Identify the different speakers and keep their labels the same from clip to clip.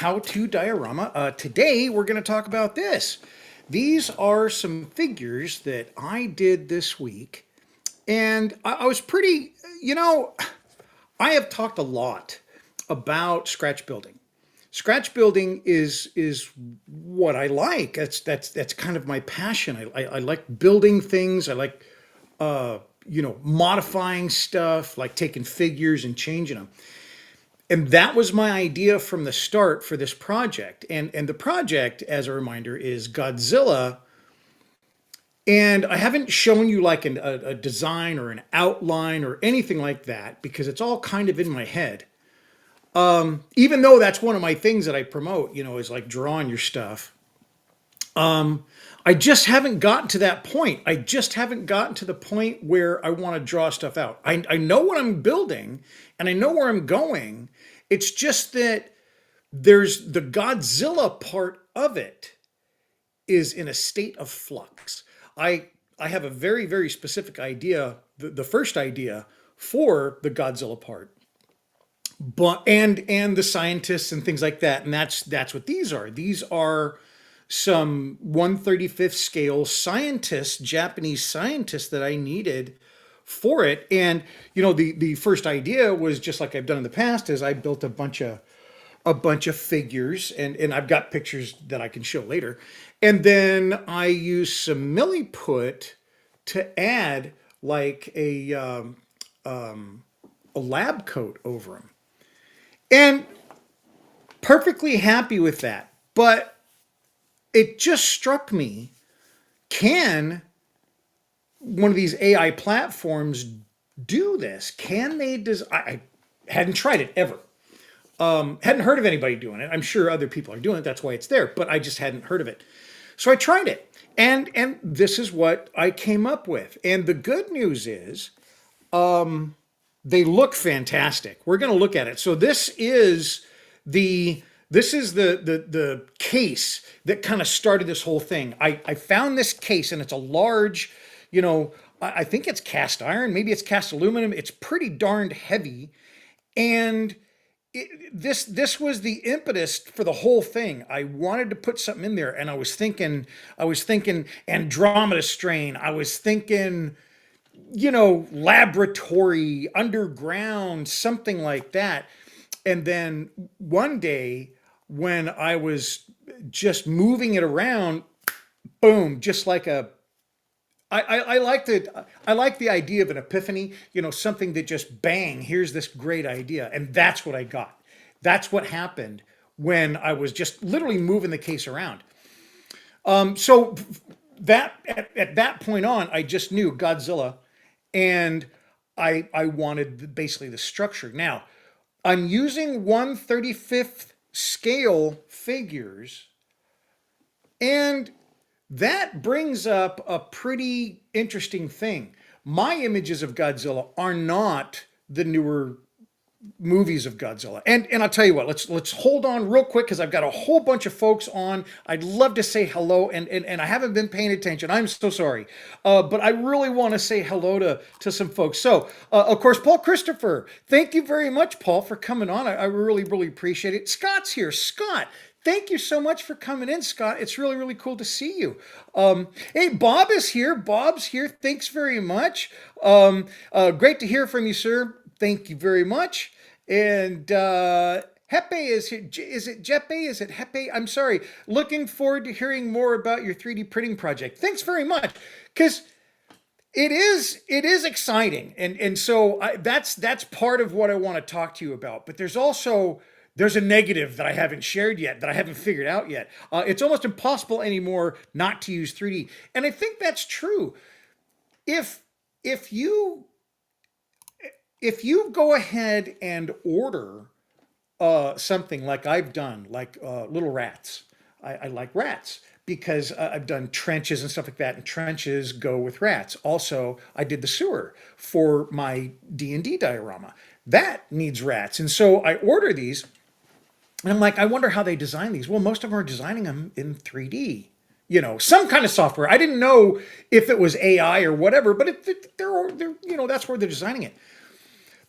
Speaker 1: How-To Diorama. Today we're going to talk about this. These are some figures that I did this week, and I was pretty, I have talked a lot about scratch building. Scratch building is what I like. That's kind of my passion. I like building things. I like modifying stuff, like taking figures and changing them. And that was my idea from the start for this project. And the project, as a reminder, is Godzilla. And I haven't shown you like a design or an outline or anything like that because it's all kind of in my head. Even though that's one of my things that I promote, is like drawing your stuff. I just haven't gotten to that point. I just haven't gotten to the point where I want to draw stuff out. I know what I'm building and I know where I'm going. It's just that there's the Godzilla part of it is in a state of flux. I have a very, very specific idea, the first idea for the Godzilla part. But and the scientists and things like that. And that's what these are. These are some 1/35th scale scientists, Japanese scientists that I needed for it. And the first idea was just like I've done in the past, is I built a bunch of figures, and I've got pictures that I can show later. And then I used some milliput to add like a lab coat over them. And perfectly happy with that. But it just struck me, can one of these AI platforms do this? Can they I hadn't tried it ever. Hadn't heard of anybody doing it. I'm sure other people are doing it. That's why it's there. But I just hadn't heard of it. So I tried it. And this is what I came up with. And the good news is they look fantastic. We're going to look at it. So this is the case that kind of started this whole thing. I found this case, and it's a large, I think it's cast iron, maybe it's cast aluminum. It's pretty darned heavy. And this was the impetus for the whole thing. I wanted to put something in there, and I was thinking Andromeda strain. I was thinking, laboratory, underground, something like that. And then one day when I was just moving it around, boom, just like I like the idea of an epiphany, something that just bang, here's this great idea. And that's what I got. That's what happened when I was just literally moving the case around. So that at that point on, I just knew Godzilla, and I wanted basically the structure. Now, I'm using 1/35th scale figures, and that brings up a pretty interesting thing. My images of Godzilla are not the newer movies of Godzilla. And I'll tell you what, let's hold on real quick because I've got a whole bunch of folks on. I'd love to say hello, and I haven't been paying attention. I'm so sorry. But I really want to say hello to some folks. So, of course, Paul Christopher, thank you very much, Paul, for coming on. I really, really appreciate it. Scott's here. Scott, thank you so much for coming in, Scott. It's really, really cool to see you. Hey, Bob is here. Bob's here. Thanks very much. Great to hear from you, sir. Thank you very much. And Hepe is here. Is it Jepe? Is it Hepe? I'm sorry. Looking forward to hearing more about your 3D printing project. Thanks very much. Because it is exciting. And so that's part of what I want to talk to you about. But there's a negative that I haven't shared yet, that I haven't figured out yet. It's almost impossible anymore not to use 3D. And I think that's true. If you go ahead and order something like I've done, like little rats, I like rats because I've done trenches and stuff like that, and trenches go with rats. Also, I did the sewer for my D&D diorama. That needs rats. And so I order these, and I'm like, I wonder how they design these. Well, most of them are designing them in 3D. Some kind of software. I didn't know if it was AI or whatever, but that's where they're designing it.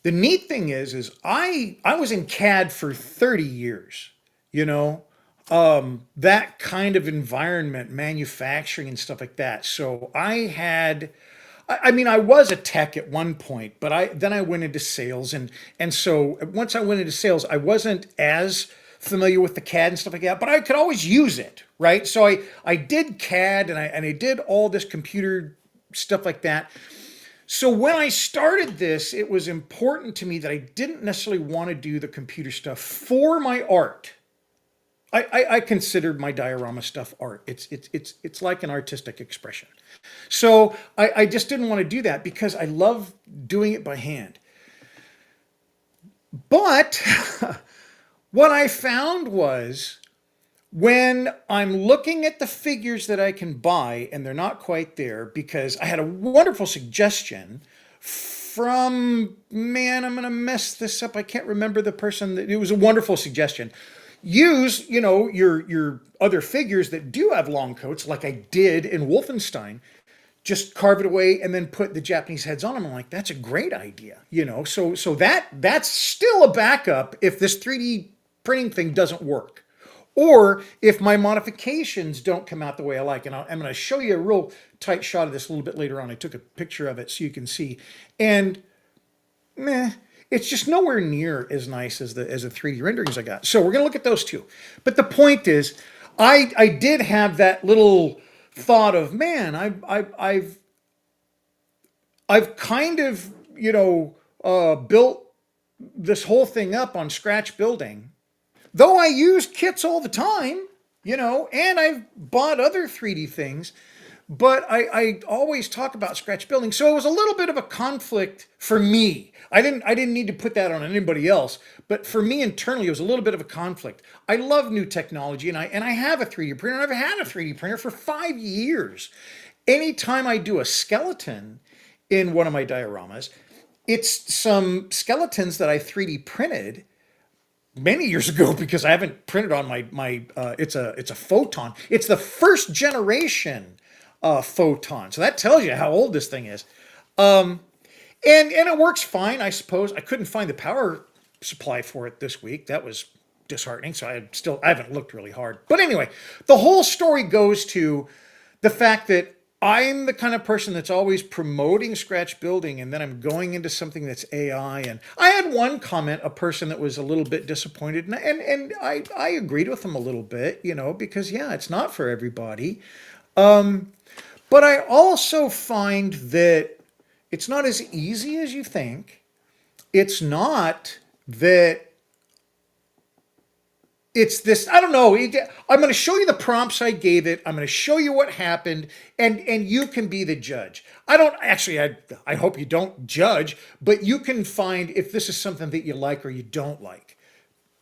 Speaker 1: The neat thing is I was in CAD for 30 years. you know, that kind of environment, manufacturing and stuff like that. So I mean, I was a tech at one point, but then I went into sales, and so once I went into sales, I wasn't as familiar with the CAD and stuff like that, but I could always use it, right? So I did CAD and I did all this computer stuff like that. So when I started this, it was important to me that I didn't necessarily want to do the computer stuff for my art. I considered my diorama stuff art. It's like an artistic expression. So I just didn't want to do that because I love doing it by hand. But what I found was when I'm looking at the figures that I can buy and they're not quite there, because I had a wonderful suggestion from, man, I'm going to mess this up. I can't remember the person that, it was a wonderful suggestion. Use, your other figures that do have long coats, like I did in Wolfenstein. Just carve it away and then put the Japanese heads on them. I'm like, that's a great idea, So that's still a backup if this 3D printing thing doesn't work, or if my modifications don't come out the way I like. And I'm going to show you a real tight shot of this a little bit later on. I took a picture of it so you can see, and it's just nowhere near as nice as the 3D renderings I got. So we're going to look at those two. But the point is, I did have that little thought of, man, I've kind of built this whole thing up on scratch building, though I use kits all the time, and I've bought other 3D things. But I always talk about scratch building, so it was a little bit of a conflict for me. I didn't need to put that on anybody else, but for me internally, it was a little bit of a conflict. I love new technology, and I have a 3D printer. And I've had a 3D printer for 5 years. Anytime I do a skeleton in one of my dioramas, it's some skeletons that I 3D printed many years ago, because I haven't printed on my it's a photon. It's the first generation photon. So that tells you how old this thing is. And it works fine, I suppose. I couldn't find the power supply for it this week. That was disheartening. So I haven't looked really hard. But anyway, the whole story goes to the fact that I'm the kind of person that's always promoting scratch building, and then I'm going into something that's AI. And I had one comment, a person that was a little bit disappointed, and I agreed with them a little bit, because it's not for everybody. But I also find that it's not as easy as you think. It's not that it's this, I don't know. I'm going to show you the prompts I gave it. I'm going to show you what happened, and you can be the judge. I hope you don't judge, but you can find if this is something that you like or you don't like.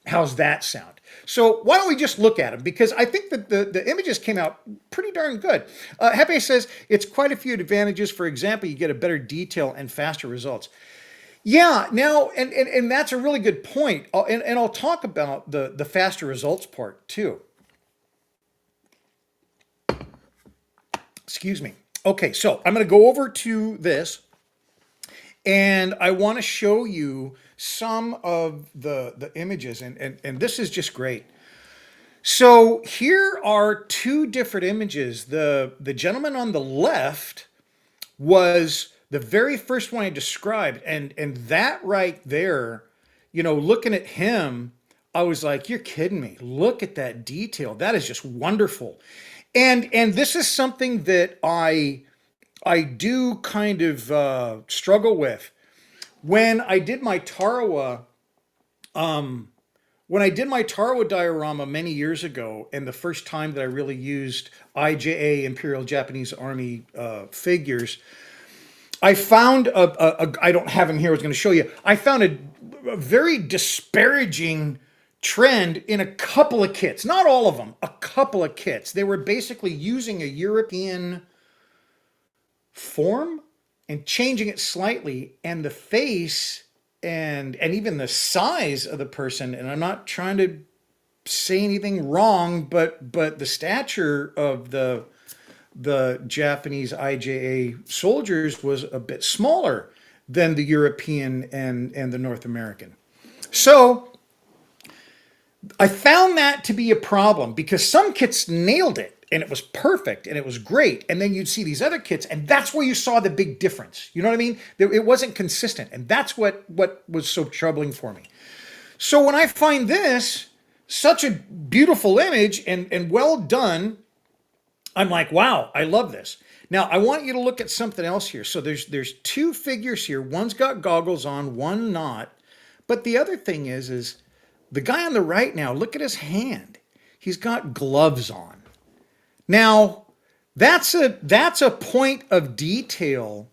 Speaker 1: How's that sound? So why don't we just look at them? Because I think that the images came out pretty darn good. Hepe says it's quite a few advantages. For example, you get a better detail and faster results. Yeah, now, and that's a really good point. And I'll talk about the faster results part too. Excuse me. Okay, so I'm going to go over to this, and I want to show you some of the images, and this is just great. So here are two different images. The gentleman on the left was the very first one I described, and that right there, looking at him, I was like, you're kidding me. Look at that detail. That is just wonderful. And this is something that I do kind of struggle with. When I did my Tarawa, diorama many years ago, and the first time that I really used IJA, Imperial Japanese Army figures, I found I don't have him here. I was going to show you. I found a very disparaging trend in a couple of kits, not all of them, a couple of kits. They were basically using a European form and changing it slightly, and the face and even the size of the person, and I'm not trying to say anything wrong, but the stature of the Japanese IJA soldiers was a bit smaller than the European and the North American. So I found that to be a problem because some kits nailed it and it was perfect and it was great. And then you'd see these other kits and that's where you saw the big difference. You know what I mean? It wasn't consistent. And that's what was so troubling for me. So when I find this, such a beautiful image and well done, I'm like, wow, I love this. Now I want you to look at something else here. So there's two figures here. One's got goggles on, one not. But the other thing is the guy on the right now, look at his hand. He's got gloves on. Now, that's a point of detail,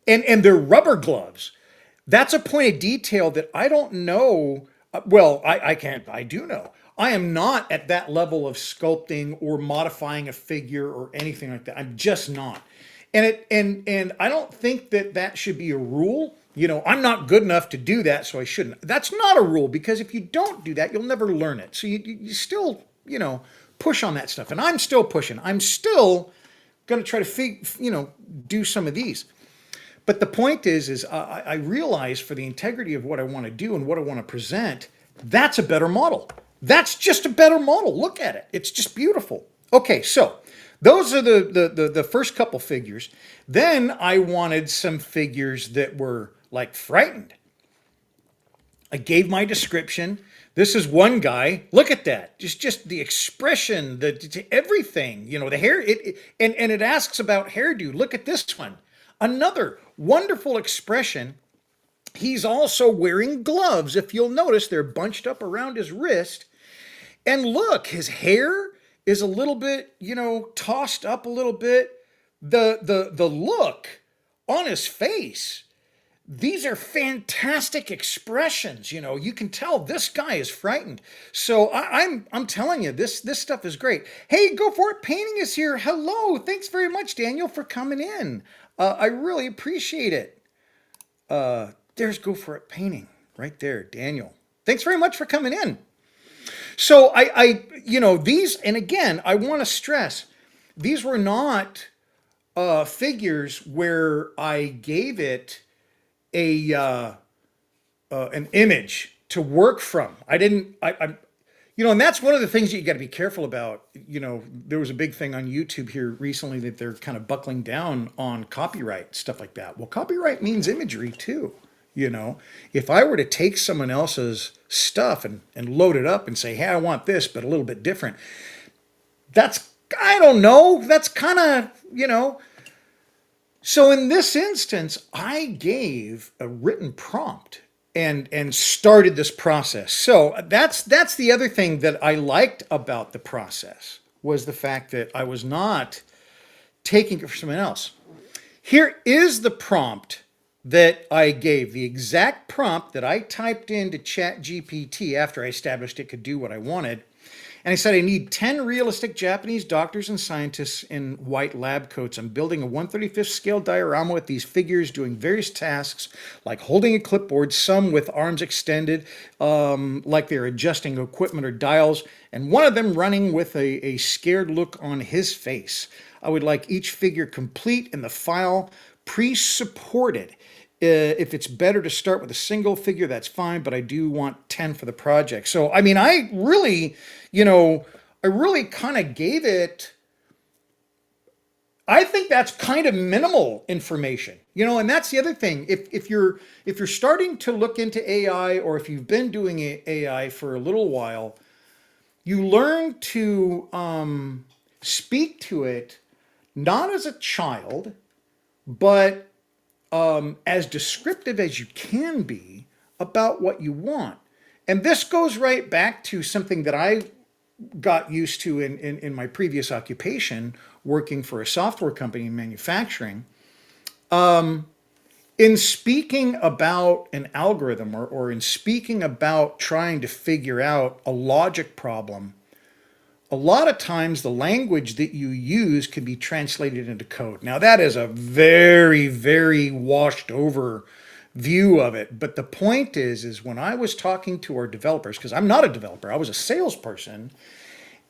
Speaker 1: and they're rubber gloves. That's a point of detail that I don't know. Well, I can't, I do know. I am not at that level of sculpting or modifying a figure or anything like that. I'm just not. And I don't think that that should be a rule. You know, I'm not good enough to do that, so I shouldn't. That's not a rule because if you don't do that, you'll never learn it. So you still, push on that stuff. And I'm still pushing. I'm still going to try to do some of these. But the point is I realize for the integrity of what I want to do and what I want to present, that's a better model. That's just a better model. Look at it. It's just beautiful. Okay, so those are the first couple figures. Then I wanted some figures that were like frightened. I gave my description. This is one guy. Look at that. Just the expression, everything. The hair. And it asks about hairdo. Look at this one. Another wonderful expression. He's also wearing gloves. If you'll notice, they're bunched up around his wrist. And look, his hair is a little bit, tossed up a little bit. The look on his face. These are fantastic expressions. You can tell this guy is frightened. So I'm telling you, this stuff is great. Hey, Go For It Painting is here. Hello. Thanks very much, Daniel, for coming in. I really appreciate it. There's Go For It Painting right there, Daniel. Thanks very much for coming in. So these, and again, I want to stress, these were not figures where I gave it an image to work from. I didn't. And that's one of the things that you got to be careful about. There was a big thing on YouTube here recently that they're kind of buckling down on copyright stuff like that. Well, copyright means imagery too. If I were to take someone else's stuff and load it up and say, hey, I want this, but a little bit different, I don't know. That's kind of. So in this instance, I gave a written prompt and started this process. So that's the other thing that I liked about the process was the fact that I was not taking it from someone else. Here is the prompt that I gave, the exact prompt that I typed into ChatGPT after I established it could do what I wanted. And I said, I need 10 realistic Japanese doctors and scientists in white lab coats. I'm building a 1/35th scale diorama with these figures doing various tasks, like holding a clipboard, some with arms extended, like they're adjusting equipment or dials, and one of them running with a scared look on his face. I would like each figure complete in the file, pre-supported. If it's better to start with a single figure, that's fine, but I do want 10 for the project. So, I mean, I really kind of gave it, I think that's kind of minimal information, and that's the other thing. If you're starting to look into AI, or if you've been doing AI for a little while, you learn to speak to it not as a child, but as descriptive as you can be about what you want. And this goes right back to something that I got used to in my previous occupation, working for a software company in manufacturing. In speaking about an algorithm or in speaking about trying to figure out a logic problem, a lot of times the language that you use can be translated into code. Now that is a very, very washed over view of it. But the point is when I was talking to our developers, because I'm not a developer, I was a salesperson,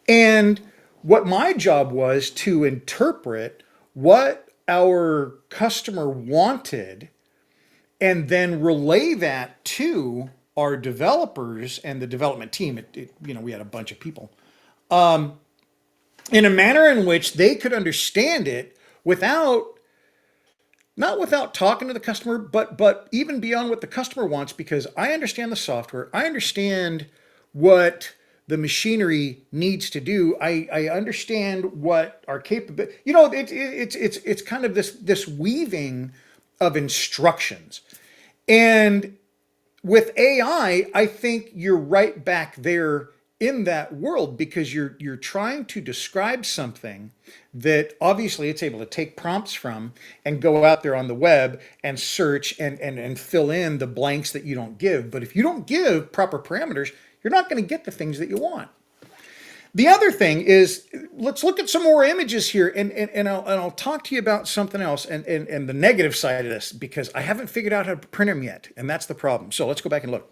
Speaker 1: and what my job was to interpret what our customer wanted and then relay that to our developers and the development team, we had a bunch of people, in a manner in which they could understand it without not without talking to the customer, but even beyond what the customer wants, because I understand the software, I understand what the machinery needs to do. I understand what our capability. It's kind of this weaving of instructions, and with AI, I think you're right back there in that world, because you're trying to describe something that obviously it's able to take prompts from and go out there on the web and search and fill in the blanks that you don't give. But if you don't give proper parameters, you're not going to get the things that you want. The other thing is, let's look at some more images here, and I'll talk to you about something else, and the negative side of this, because I haven't figured out how to print them yet, and that's the problem. So let's go back and look.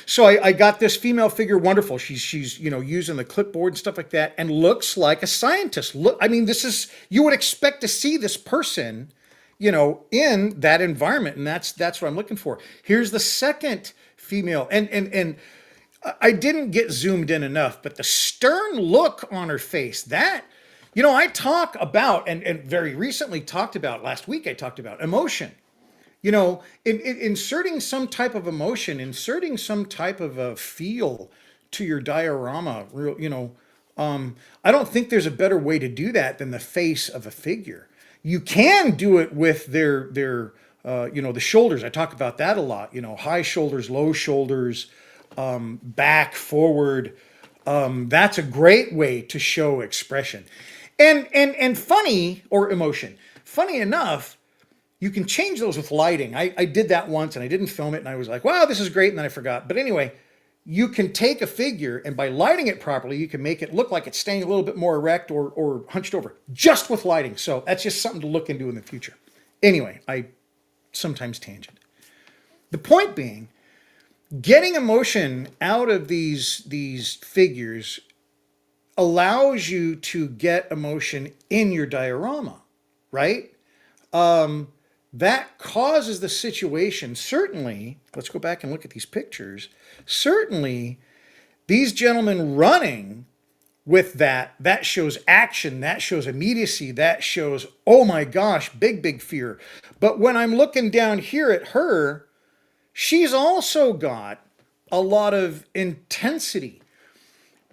Speaker 1: So I got this female figure, wonderful. She's using the clipboard and stuff like that, and looks like a scientist. Look, I mean, this is, you would expect to see this person, in that environment, and that's what I'm looking for. Here's the second female, and I didn't get zoomed in enough, but the stern look on her face, that, I talk about, and very recently talked about, last week I talked about emotion. Inserting some type of emotion, inserting some type of a feel to your diorama, I don't think there's a better way to do that than the face of a figure. You can do it with their the shoulders. I talk about that a lot, high shoulders, low shoulders, back, forward. That's a great way to show expression. And funny, or emotion. Funny enough, you can change those with lighting. I did that once and I didn't film it, and I was like, wow, this is great, and then I forgot. But anyway, you can take a figure, and by lighting it properly, you can make it look like it's staying a little bit more erect or hunched over, just with lighting. So that's just something to look into in the future. Anyway, I sometimes tangent. The point being, getting emotion out of these figures allows you to get emotion in your diorama, right? That causes the situation, certainly, let's go back and look at these pictures, certainly these gentlemen running with that shows action, that shows immediacy, that shows, oh my gosh, big fear. But when I'm looking down here at her, she's also got a lot of intensity.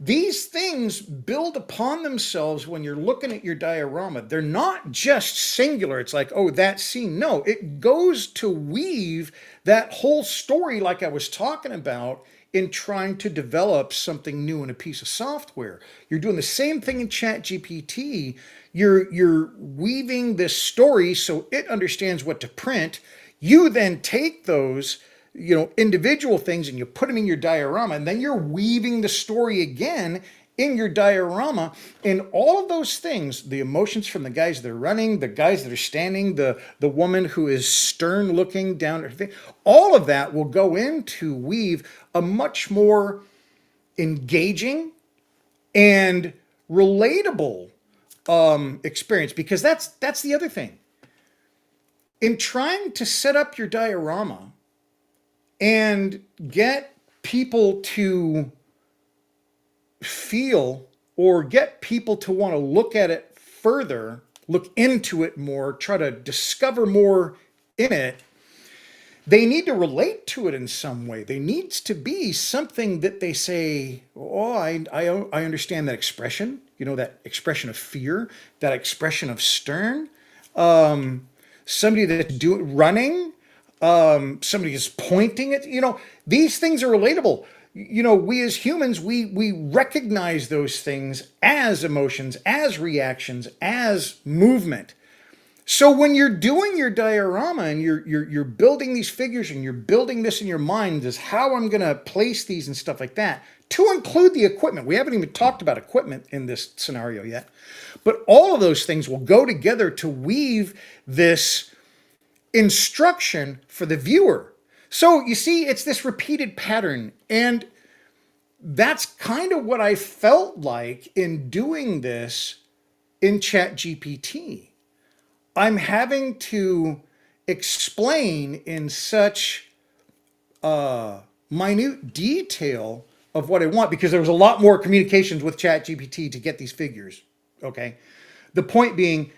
Speaker 1: These things build upon themselves when you're looking at your diorama. They're not just singular. It's like, oh, that scene. No, it goes to weave that whole story, like I was talking about, in trying to develop something new in a piece of software. You're doing the same thing in ChatGPT. You're weaving this story so it understands what to print. You then take those individual things and you put them in your diorama, and then you're weaving the story again in your diorama. And all of those things, the emotions from the guys that are running, the guys that are standing, the woman who is stern looking down at her thing, all of that will go in to weave a much more engaging and relatable experience. Because that's the other thing. In trying to set up your diorama and get people to feel, or get people to want to look at it further, look into it more, try to discover more in it, they need to relate to it in some way. There needs to be something that they say, oh, I understand that expression, that expression of fear, that expression of stern. Somebody that's running, somebody is pointing at, these things are relatable. We as humans, we recognize those things as emotions, as reactions, as movement. So when you're doing your diorama and you're building these figures and you're building this in your mind, is how I'm going to place these and stuff like that, to include the equipment. We haven't even talked about equipment in this scenario yet, but all of those things will go together to weave this instruction for the viewer. So you see, it's this repeated pattern, and that's kind of what I felt like in doing this in ChatGPT. I'm having to explain in such minute detail of what I want, because there was a lot more communications with ChatGPT to get these figures. Okay. The point being,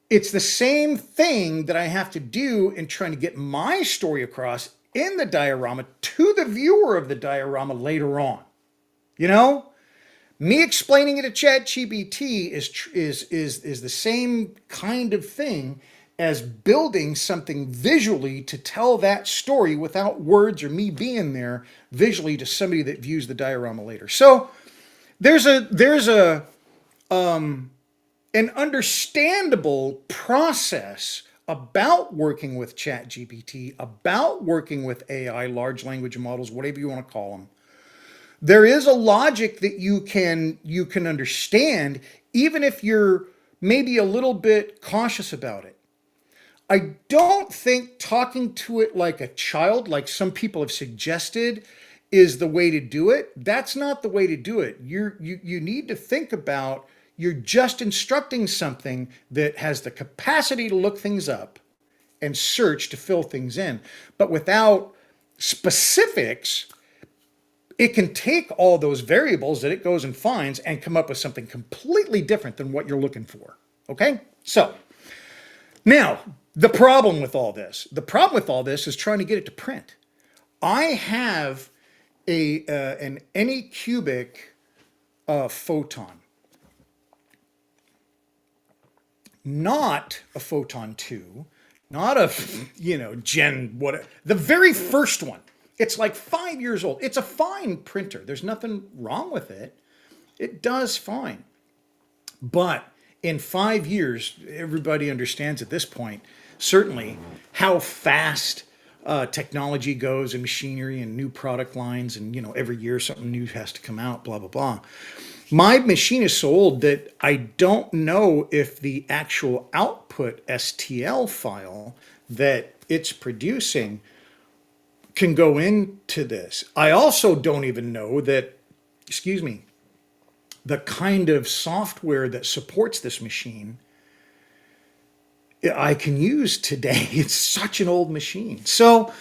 Speaker 1: it's the same thing that I have to do in trying to get my story across in the diorama to the viewer of the diorama later on. You know, me explaining it to ChatGPT is the same kind of thing as building something visually to tell that story without words or me being there visually to somebody that views the diorama later. So there's an understandable process about working with ChatGPT, about working with AI, large language models, whatever you want to call them. There is a logic that you can understand, even if you're maybe a little bit cautious about it. I don't think talking to it like a child, like some people have suggested, is the way to do it. That's not the way to do it. You need to think about, you're just instructing something that has the capacity to look things up and search to fill things in. But without specifics, it can take all those variables that it goes and finds and come up with something completely different than what you're looking for. Okay? So now, the problem with all this is trying to get it to print. I have an Anycubic photon, not a photon 2, not a, gen what, the very first one. It's like 5 years old. It's a fine printer. There's nothing wrong with it. It does fine. But in 5 years, everybody understands at this point, certainly, how fast technology goes and machinery and new product lines, and every year something new has to come out, blah, blah, blah. My machine is so old that I don't know if the actual output STL file that it's producing can go into this. I also don't even know that, excuse me, the kind of software that supports this machine I can use today. It's such an old machine. So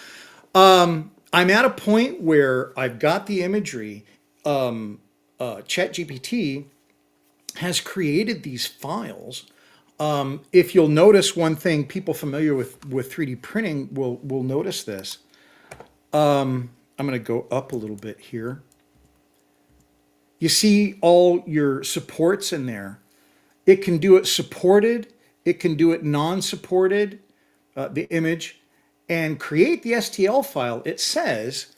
Speaker 1: I'm at a point where I've got the imagery. ChatGPT has created these files. If you'll notice one thing, people familiar with 3D printing will notice this. I'm going to go up a little bit here. You see all your supports in there. It can do it supported. It can do it non-supported, the image, and create the STL file. It says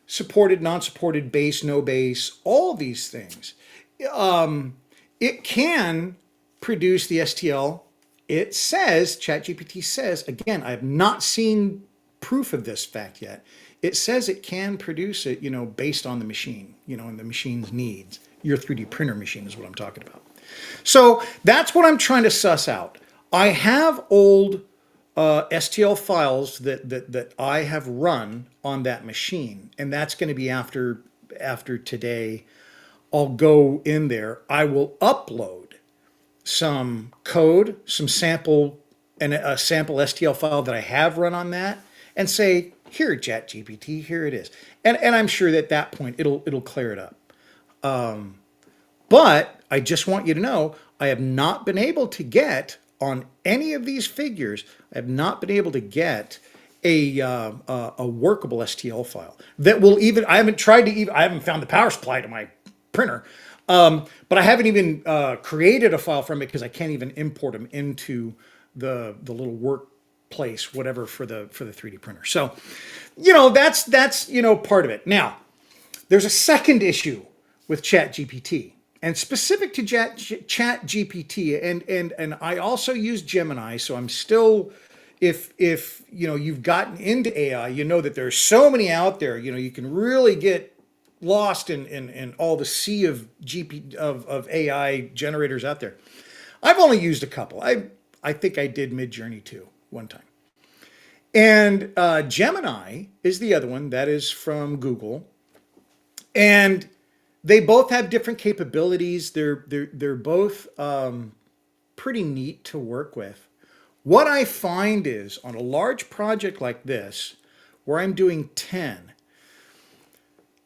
Speaker 1: supported, non-supported, base, no base, all these things. It can produce the STL. It says, ChatGPT says, again, I have not seen proof of this fact yet. It says it can produce it, based on the machine, and the machine's needs. Your 3D printer machine is what I'm talking about. So that's what I'm trying to suss out. I have old STL files that I have run on that machine, and that's going to be after today. I'll go in there. I will upload some code, some sample, and a sample STL file that I have run on that, and say, here, ChatGPT, here it is. And I'm sure that at that point it'll clear it up. But I just want you to know, I have not been able to get on any of these figures. I have not been able to get a workable STL file that will even. I haven't found the power supply to my printer, but I haven't even created a file from it because I can't even import them into the little workplace, whatever, for the 3D printer. So, that's part of it. Now, there's a second issue with ChatGPT. And specific to ChatGPT, and I also use Gemini, so I'm still, if you've gotten into AI, you know that there's so many out there. You can really get lost in all the sea of AI generators out there. I've only used a couple. I think I did Midjourney too one time, and Gemini is the other one that is from Google, and they both have different capabilities. They're both pretty neat to work with. What I find is on a large project like this, where I'm doing 10,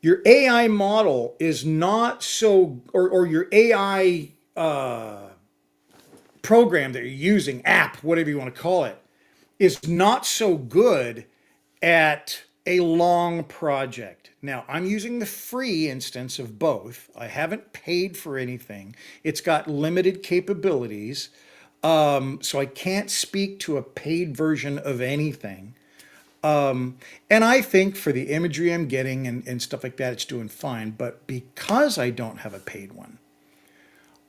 Speaker 1: your AI model is not so, or your AI program that you're using, app, whatever you want to call it, is not so good at a long project. Now, I'm using the free instance of both. I haven't paid for anything. It's got limited capabilities, so I can't speak to a paid version of anything. And I think for the imagery I'm getting and stuff like that, it's doing fine. But because I don't have a paid one,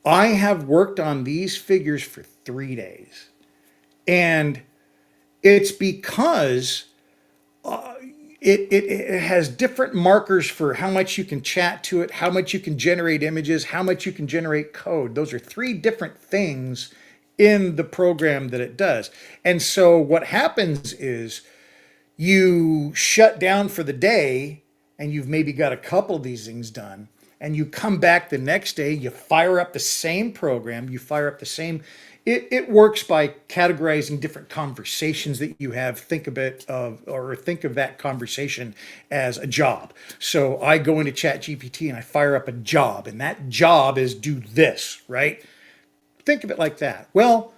Speaker 1: I have worked on these figures for 3 days. And it's because it has different markers for how much you can chat to it, how much you can generate images, how much you can generate code. Those are three different things in the program that it does. And so what happens is you shut down for the day and you've maybe got a couple of these things done, and you come back the next day, you fire up the same program, you fire up the same. It works by categorizing different conversations that you have. Think of it of, or think of that conversation as a job. So I go into ChatGPT and I fire up a job, and that job is do this, right? Think of it like that. Well,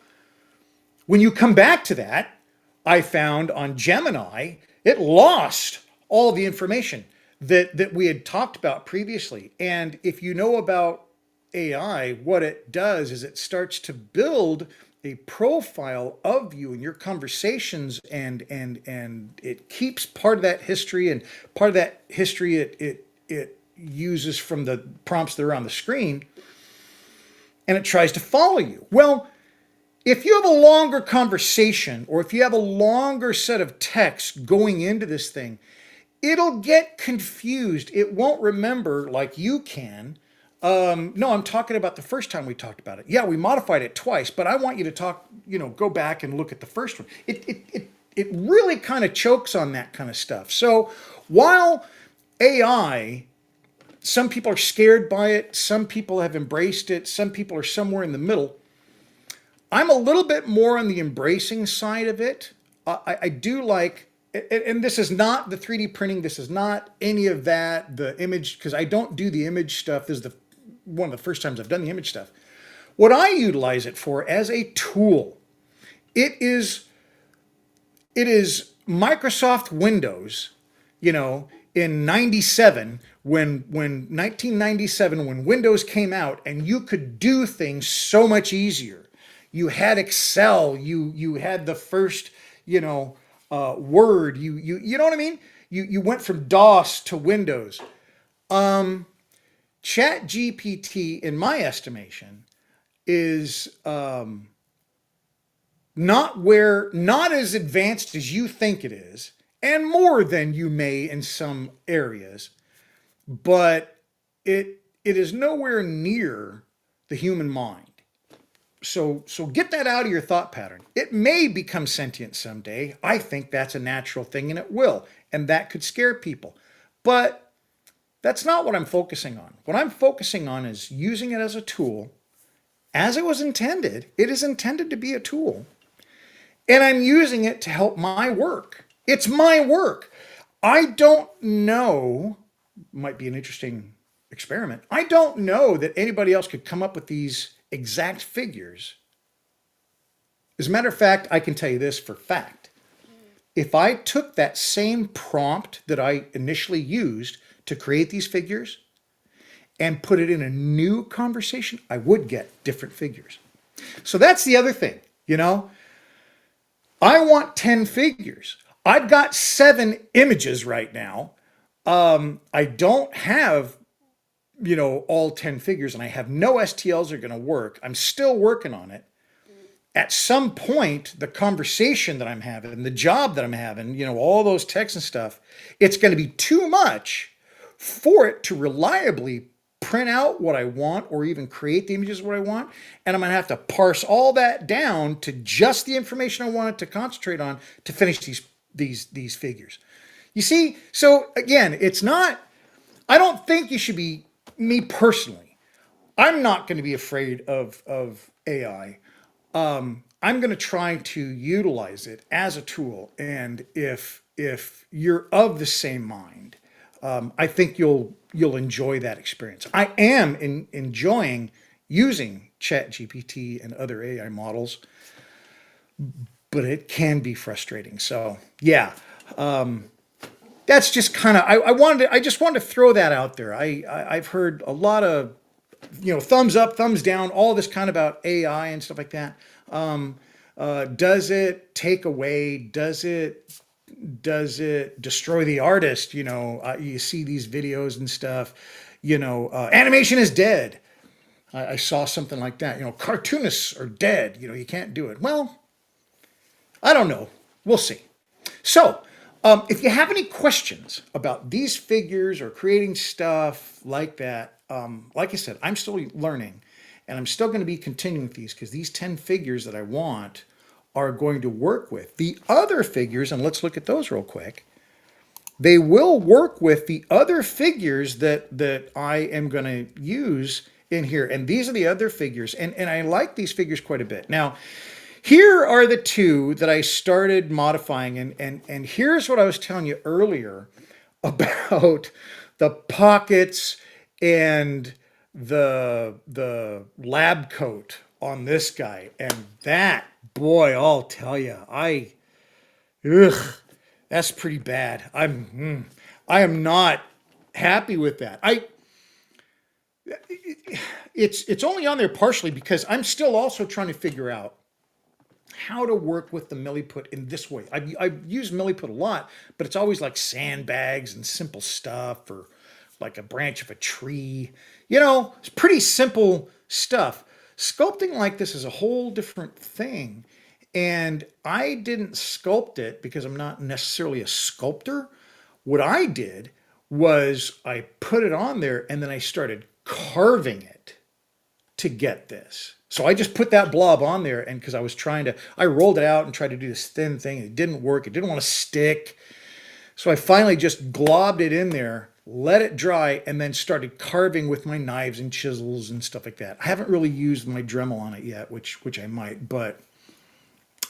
Speaker 1: when you come back to that, I found on Gemini, it lost all the information that we had talked about previously. And if you know about AI, what it does is it starts to build a profile of you and your conversations, and it keeps part of that history, and part of that history it uses from the prompts that are on the screen, and it tries to follow you. Well, if you have a longer conversation, or if you have a longer set of text going into this thing, it'll get confused. It won't remember like you can. No, I'm talking about the first time we talked about it. Yeah, we modified it twice, but I want you to talk, go back and look at the first one. It really kind of chokes on that kind of stuff. So while AI, some people are scared by it, some people have embraced it, some people are somewhere in the middle. I'm a little bit more on the embracing side of it. I do like, and this is not the 3D printing. This is not any of that. The image, because I don't do the image stuff. This is one of the first times I've done the image stuff. What I utilize it for as a tool, it is Microsoft Windows, in 97, when 1997, when Windows came out, and you could do things so much easier. You had Excel, you had the first, Word, you know what I mean? You went from DOS to Windows. Chat GPT, in my estimation, is not as advanced as you think it is, and more than you may in some areas, but it is nowhere near the human mind. So get that out of your thought pattern. It may become sentient someday. I think that's a natural thing, and it will, and that could scare people. But that's not what I'm focusing on. What I'm focusing on is using it as a tool, as it was intended. It is intended to be a tool, and I'm using it to help my work. It's my work. I don't know, might be an interesting experiment. I don't know that anybody else could come up with these exact figures. As a matter of fact, I can tell you this for fact. If I took that same prompt that I initially used to create these figures and put it in a new conversation, I would get different figures. So that's the other thing, I want 10 figures. I've got 7 images right now. I don't have, all 10 figures, and I have no STLs that are going to work. I'm still working on it. At some point, the conversation that I'm having, the job that I'm having, all those texts and stuff, it's going to be too much for it to reliably print out what I want, or even create the images what I want. And I'm going to have to parse all that down to just the information I wanted to concentrate on to finish these figures. You see? So again, it's not, I don't think you should be, me personally, I'm not going to be afraid of AI. I'm going to try to utilize it as a tool. And if you're of the same mind, I think you'll enjoy that experience. I am enjoying using ChatGPT and other AI models, but it can be frustrating. So yeah, that's just kind of I just wanted to throw that out there. I've heard a lot of thumbs up, thumbs down, all this kind of about AI and stuff like that. Does it take away? Does it destroy the artist? You see these videos and stuff. Animation is dead. I saw something like that. Cartoonists are dead. You can't do it. Well, I don't know. We'll see. So, if you have any questions about these figures or creating stuff like that, like I said, I'm still learning and I'm still going to be continuing with these because these 10 figures that I want are going to work with the other figures. And let's look at those real quick. They will work with the other figures that I am going to use in here. And these are the other figures. And I like these figures quite a bit. Now, here are the two that I started modifying. And here's what I was telling you earlier about the pockets and the lab coat on this guy. And that, boy, I'll tell you, ugh, that's pretty bad. I am not happy with that. It's only on there partially because I'm still also trying to figure out how to work with the milliput in this way. I've used milliput a lot, but it's always like sandbags and simple stuff or like a branch of a tree. It's pretty simple stuff. Sculpting like this is a whole different thing. And I didn't sculpt it because I'm not necessarily a sculptor. What I did was I put it on there and then I started carving it to get this. So I just put that blob on there, and because I rolled it out and tried to do this thin thing. It didn't work. It didn't want to stick. So I finally just globbed it in there, let it dry, and then started carving with my knives and chisels and stuff like that. I haven't really used my Dremel on it yet, which I might, but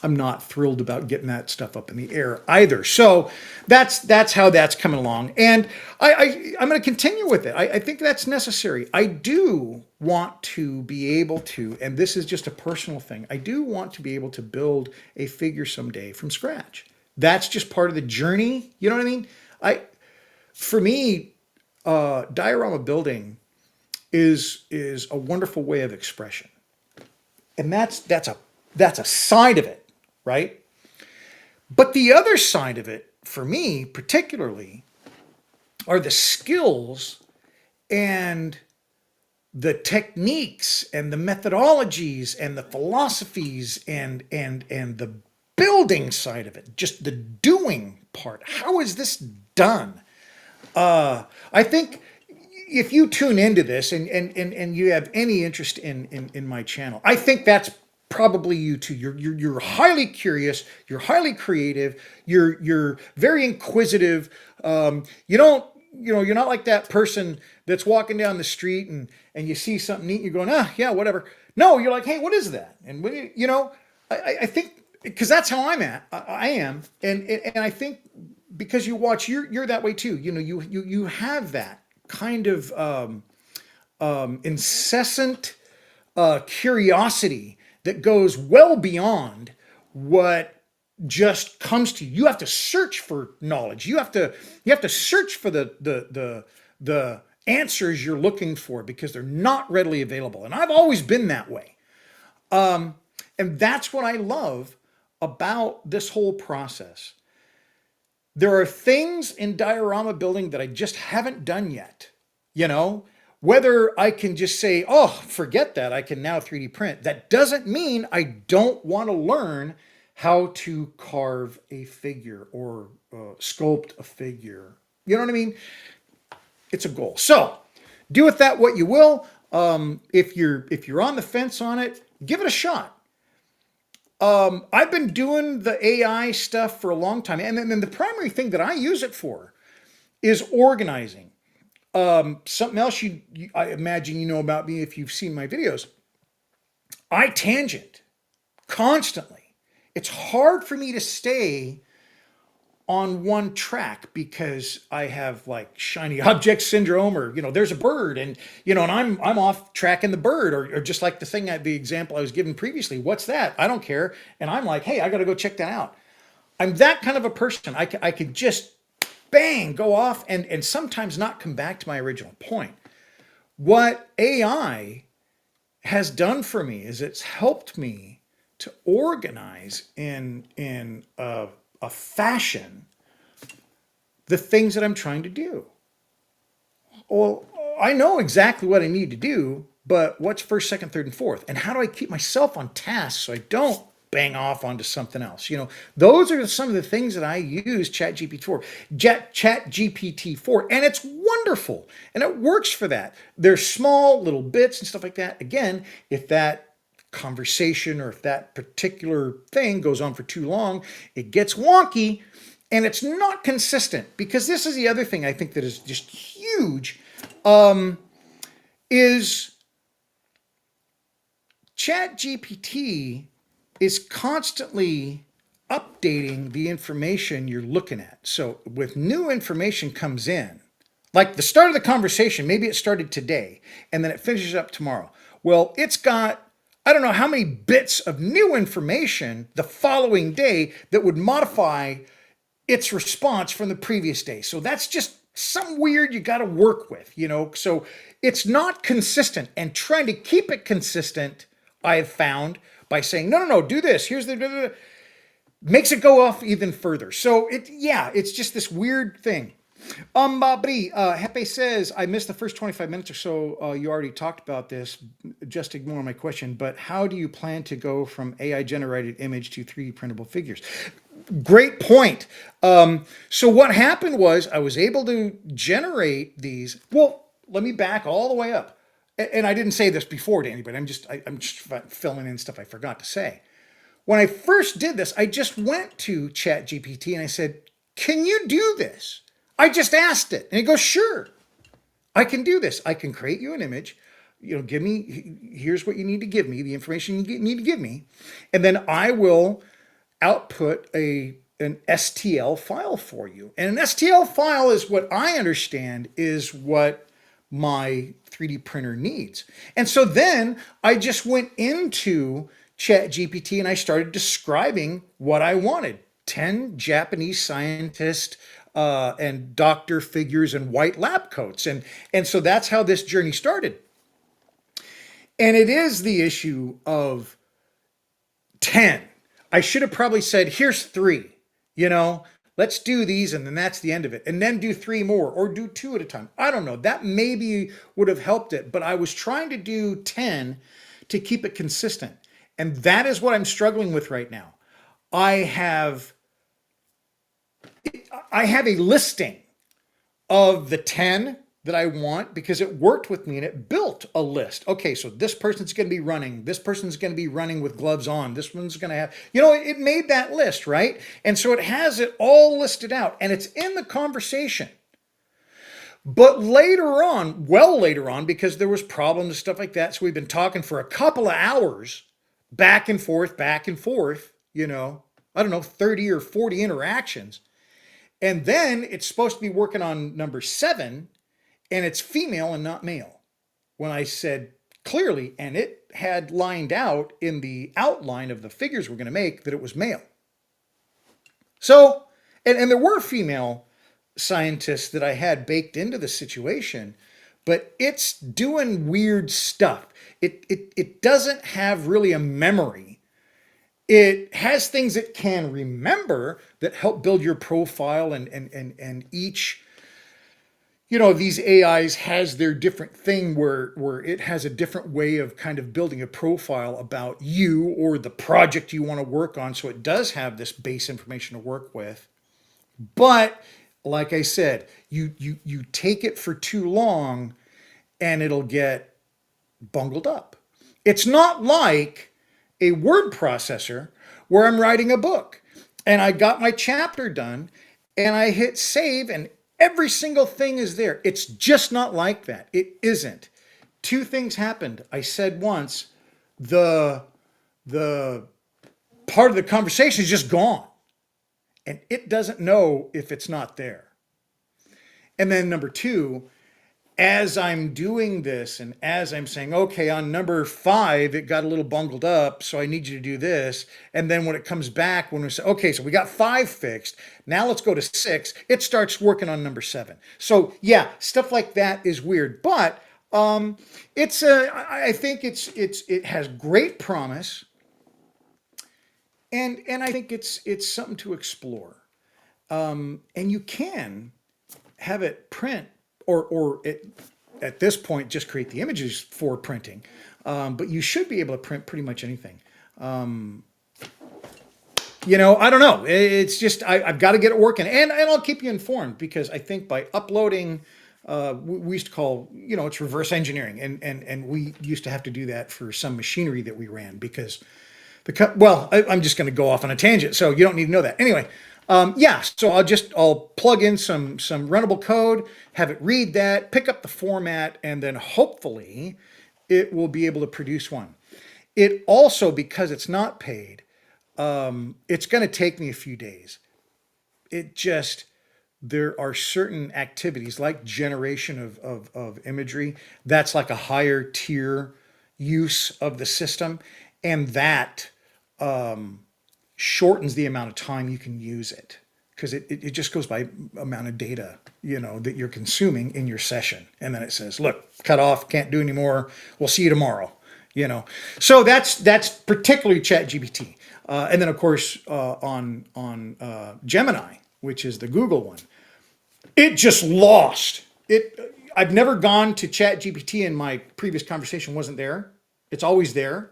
Speaker 1: I'm not thrilled about getting that stuff up in the air either. So that's how that's coming along. And I'm going to continue with it. I think that's necessary. I do want to be able to, and this is just a personal thing, I do want to be able to build a figure someday from scratch. That's just part of the journey. You know what I mean? For me, diorama building is a wonderful way of expression. And that's a side of it. Right? But the other side of it, for me particularly, are the skills and the techniques and the methodologies and the philosophies and the building side of it, just the doing part. How is this done? I think if you tune into this and you have any interest in my channel, I think that's probably you too. You're highly curious. You're highly creative. You're very inquisitive. You're not like that person that's walking down the street and you see something neat and you're going, yeah, whatever. No, you're like, hey, what is that? And when I think because that's how I am, and I think because you watch, you're that way too. You have that kind of incessant curiosity that goes well beyond what just comes to you. You have to search for knowledge. You have to search for the answers you're looking for because they're not readily available. And I've always been that way. And that's what I love about this whole process. There are things in diorama building that I just haven't done yet. Whether I can just say, oh, forget that, I can now 3D print. That doesn't mean I don't want to learn how to carve a figure or sculpt a figure. You know what I mean? It's a goal. So do with that what you will. If you're on the fence on it, give it a shot. I've been doing the AI stuff for a long time. And then the primary thing that I use it for is organizing. Something else I imagine you know about me if you've seen my videos. I tangent constantly. It's hard for me to stay on one track because I have like shiny object syndrome, or there's a bird, and and I'm off tracking the bird, or just like the example I was given previously. What's that? I don't care, and I'm like, hey, I got to go check that out. I'm that kind of a person. I could just bang go off and sometimes not come back to my original point. What AI has done for me is it's helped me to organize in a fashion the things that I'm trying to do. Well, I know exactly what I need to do, but what's first, second, third, and fourth? And how do I keep myself on task so I don't bang off onto something else? Those are some of the things that I use ChatGPT for, and it's wonderful, and it works for that. They're small little bits and stuff like that. Again, if that conversation or if that particular thing goes on for too long, it gets wonky and it's not consistent. Because this is the other thing I think that is just huge, is ChatGPT is constantly updating the information you're looking at. So with new information comes in, like the start of the conversation, maybe it started today and then it finishes up tomorrow. Well, it's got, I don't know how many bits of new information the following day that would modify its response from the previous day. So that's just some weird you got to work with. So it's not consistent, and trying to keep it consistent, I have found, by saying, no, do this. Here's the, makes it go off even further. So it's just this weird thing. Bri, Hepe says, I missed the first 25 minutes or so. You already talked about this. Just ignore my question. But how do you plan to go from AI generated image to 3D printable figures? Great point. So what happened was I was able to generate these. Well, let me back all the way up. And I didn't say this before to anybody. I'm just filling in stuff I forgot to say. When I first did this, I just went to ChatGPT and I said, can you do this? I just asked it. And it goes, sure, I can do this. I can create you an image. Give me, here's what you need to give me, the information you need to give me. And then I will output an STL file for you. And an STL file is what I understand is what my 3D printer needs. And so then I just went into ChatGPT and I started describing what I wanted. 10 Japanese scientists and doctor figures in white lab coats. And so that's how this journey started. And it is the issue of 10. I should have probably said, here's 3, let's do these, and then that's the end of it. And then do 3 more, or do 2 at a time. I don't know. That maybe would have helped it, but I was trying to do 10 to keep it consistent. And that is what I'm struggling with right now. I have a listing of the 10 that I want because it worked with me and it built a list. Okay, so this person's going to be running. This person's going to be running with gloves on. This one's going to have, it made that list, right? And so it has it all listed out and it's in the conversation. But later on, because there was problems and stuff like that, so we've been talking for a couple of hours, back and forth, I don't know, 30 or 40 interactions. And then it's supposed to be working on number 7, and it's female and not male. When I said clearly, and it had lined out in the outline of the figures we're going to make that it was male. So, and there were female scientists that I had baked into the situation, but it's doing weird stuff. It doesn't have really a memory. It has things it can remember that help build your profile, and each, these AIs has their different thing where it has a different way of kind of building a profile about you or the project you want to work on. So it does have this base information to work with. But like I said, you take it for too long and it'll get bungled up. It's not like a word processor where I'm writing a book and I got my chapter done and I hit save and every single thing is there. It's just not like that. It isn't. 2 things happened. I said once, the part of the conversation is just gone. and it doesn't know if it's not there. And then number two, as I'm doing this and as I'm saying, okay, on number 5, it got a little bungled up, so I need you to do this. And then when it comes back, when we say, okay, so we got 5 fixed, now let's go to 6, it starts working on number 7. So yeah, stuff like that is weird, but I think it has great promise, and I think it's something to explore. And you can have it print or it, at this point just create the images for printing, but you should be able to print pretty much anything. I don't know, it's just I've got to get it working, and I'll keep you informed, because I think by uploading, we used to call, it's reverse engineering, and we used to have to do that for some machinery that we ran, because I'm just going to go off on a tangent, so you don't need to know that. Anyway, yeah, so I'll plug in some runnable code, have it read that, pick up the format, and then hopefully it will be able to produce one. It also, because it's not paid, it's going to take me a few days. There are certain activities like generation of imagery that's like a higher tier use of the system, and that shortens the amount of time you can use it, because it just goes by amount of data that you're consuming in your session, and then it says, look, cut off, can't do anymore, we'll see you tomorrow. So that's particularly ChatGPT, and then of course on Gemini, which is the Google one, it just lost it. I've never gone to ChatGPT, and my previous conversation wasn't there. It's always there.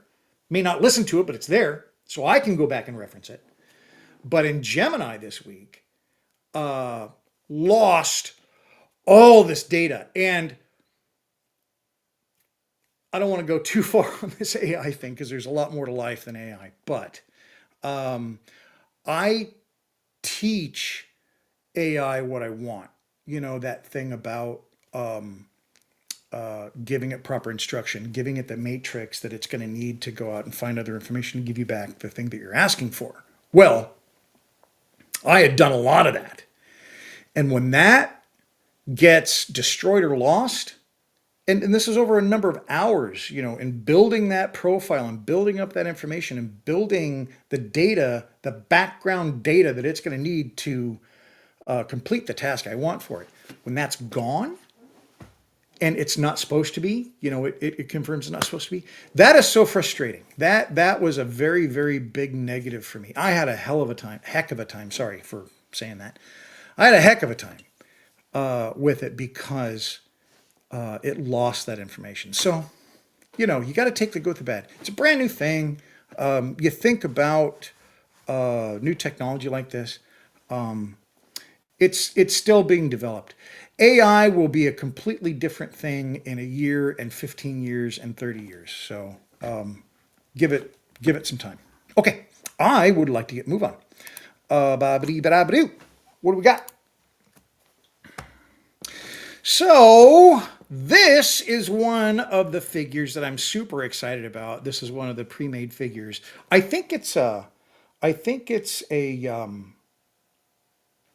Speaker 1: May not listen to it, but it's there, so I can go back and reference it. But in Gemini this week, lost all this data. And I don't want to go too far on this AI thing, because there's a lot more to life than AI. But I teach AI what I want. That thing about giving it proper instruction, giving it the matrix that it's going to need to go out and find other information to give you back the thing that you're asking for. Well, I had done a lot of that. And when that gets destroyed or lost, and this is over a number of hours, in building that profile and building up that information and building the data, the background data that it's going to need to complete the task I want for it. When that's gone, and it's not supposed to be, it confirms it's not supposed to be. That is so frustrating. That was a very, very big negative for me. I had a heck of a time, sorry for saying that. I had a heck of a time with it, because it lost that information. So, you got to take the good with the bad. It's a brand new thing. You think about new technology like this, it's still being developed. AI will be a completely different thing in a year and 15 years and 30 years. So give it some time. Okay, I would like to move on. What do we got? So this is one of the figures that I'm super excited about. This is one of the pre-made figures. I think it's a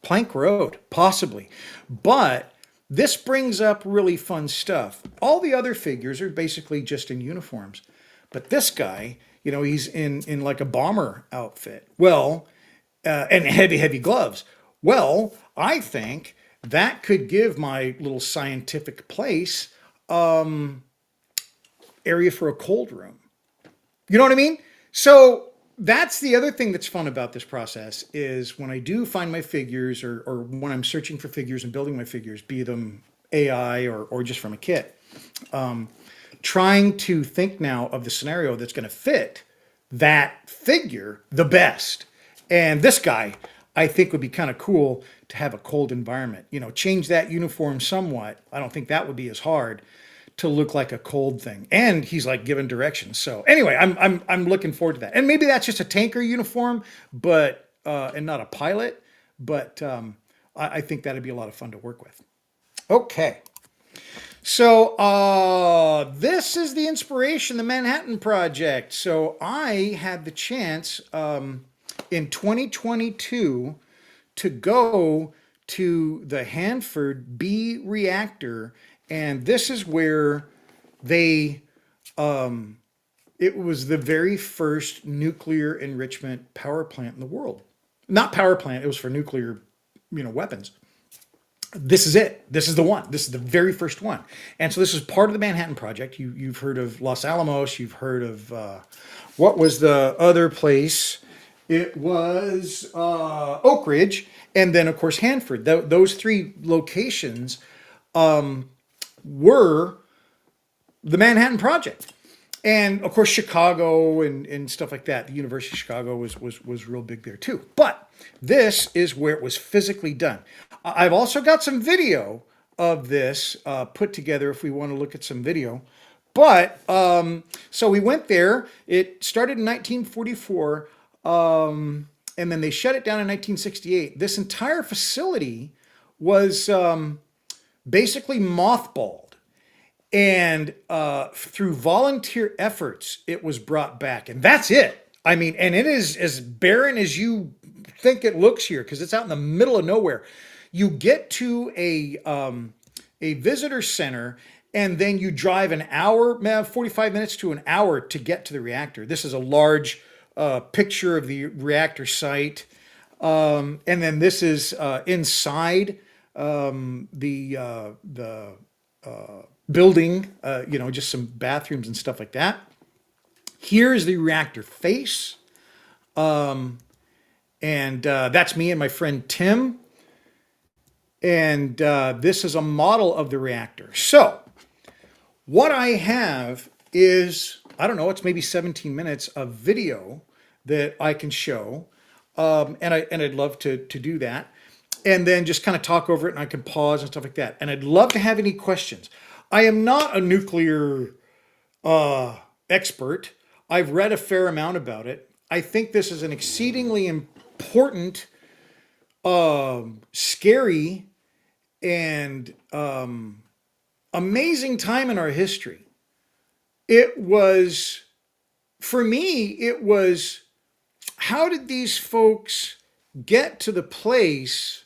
Speaker 1: plank road, possibly, but this brings up really fun stuff. All the other figures are basically just in uniforms, but this guy, he's in like a bomber outfit. Well, and heavy gloves. Well, I think that could give my little scientific place area for a cold room. You know what I mean? So that's the other thing that's fun about this process, is when I do find my figures, or when I'm searching for figures and building my figures, be them AI or just from a kit, trying to think now of the scenario that's going to fit that figure the best. And this guy, I think, would be kind of cool to have a cold environment. Change that uniform somewhat. I don't think that would be as hard to look like a cold thing. And he's like giving directions. So anyway, I'm looking forward to that. And maybe that's just a tanker uniform, but and not a pilot. But I think that'd be a lot of fun to work with. Okay. So this is the inspiration, the Manhattan Project. So I had the chance in 2022 to go to the Hanford B reactor, and this is where they it was the very first nuclear enrichment power plant in the world. Not power plant, it was for nuclear, weapons. This is it. This is the one. This is the very first one. And so this is part of the Manhattan Project. You've heard of Los Alamos. You've heard of what was the other place? It was Oak Ridge, and then of course Hanford. Those three locations were the Manhattan Project. And of course, Chicago and stuff like that. The University of Chicago was real big there too. But this is where it was physically done. I've also got some video of this put together if we want to look at some video. But so we went there. It started in 1944, and then they shut it down in 1968. This entire facility was basically mothballed. And through volunteer efforts, it was brought back. And that's it. I mean, and it is as barren as you think it looks here, because it's out in the middle of nowhere. You get to a visitor center, and then you drive an hour, 45 minutes to an hour to get to the reactor. This is a large picture of the reactor site. And then this is inside the building, just some bathrooms and stuff like that. Here is the reactor face. And that's me and my friend Tim. And this is a model of the reactor. So what I have is, I don't know, it's maybe 17 minutes of video that I can show. And I'd love to do that. And then just kind of talk over it, and I can pause and stuff like that. And I'd love to have any questions. I am not a nuclear expert. I've read a fair amount about it. I think this is an exceedingly important, scary, and amazing time in our history. It was, for me, it was, how did these folks get to the place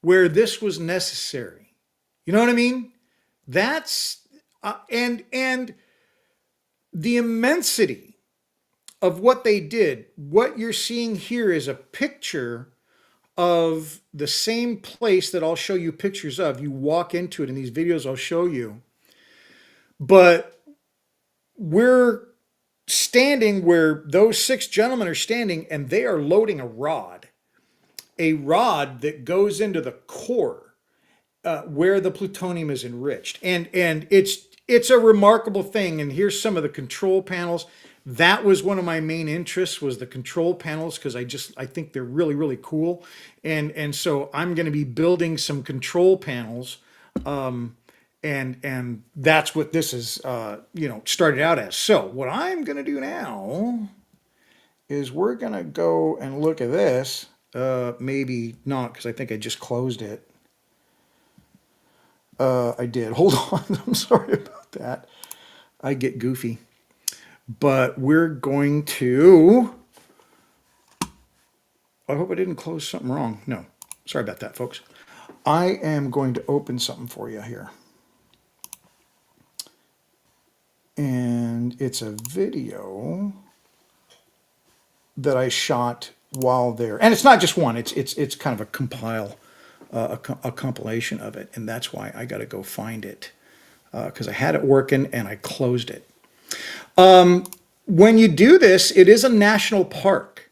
Speaker 1: where this was necessary? You know what I mean? That's and the immensity of what they did. What you're seeing here is a picture of the same place that I'll show you pictures of. You walk into it in these videos I'll show you. But we're standing where those six gentlemen are standing, and they are loading a rod that goes into the core where the plutonium is enriched. And it's a remarkable thing. And here's some of the control panels. That was one of my main interests, was the control panels, because I think they're really, really cool. And so I'm going to be building some control panels. And that's what this is, started out as. So what I'm going to do now is we're going to go and look at this. Maybe not, because I think I just closed it. I did. Hold on. I'm sorry about that. I get goofy. But we're going to... I hope I didn't close something wrong. No. Sorry about that, folks. I am going to open something for you here. And it's a video that I shot while there. And it's not just one. It's kind of a compilation of it. And that's why I got to go find it. Because I had it working and I closed it. When you do this, it is a national park.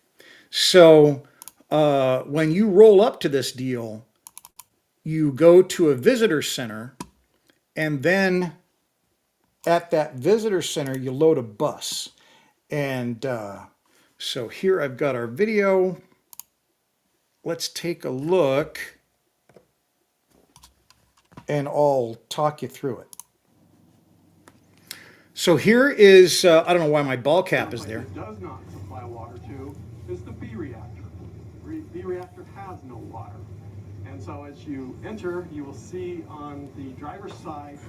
Speaker 1: So when you roll up to this deal, you go to a visitor center, and then at that visitor center, you load a bus. And so here I've got our video. Let's take a look, and I'll talk you through it. So here is, I don't know why my ball cap is there.
Speaker 2: It does not supply water to is the B reactor. B reactor has no water. And so as you enter, you will see on the driver's side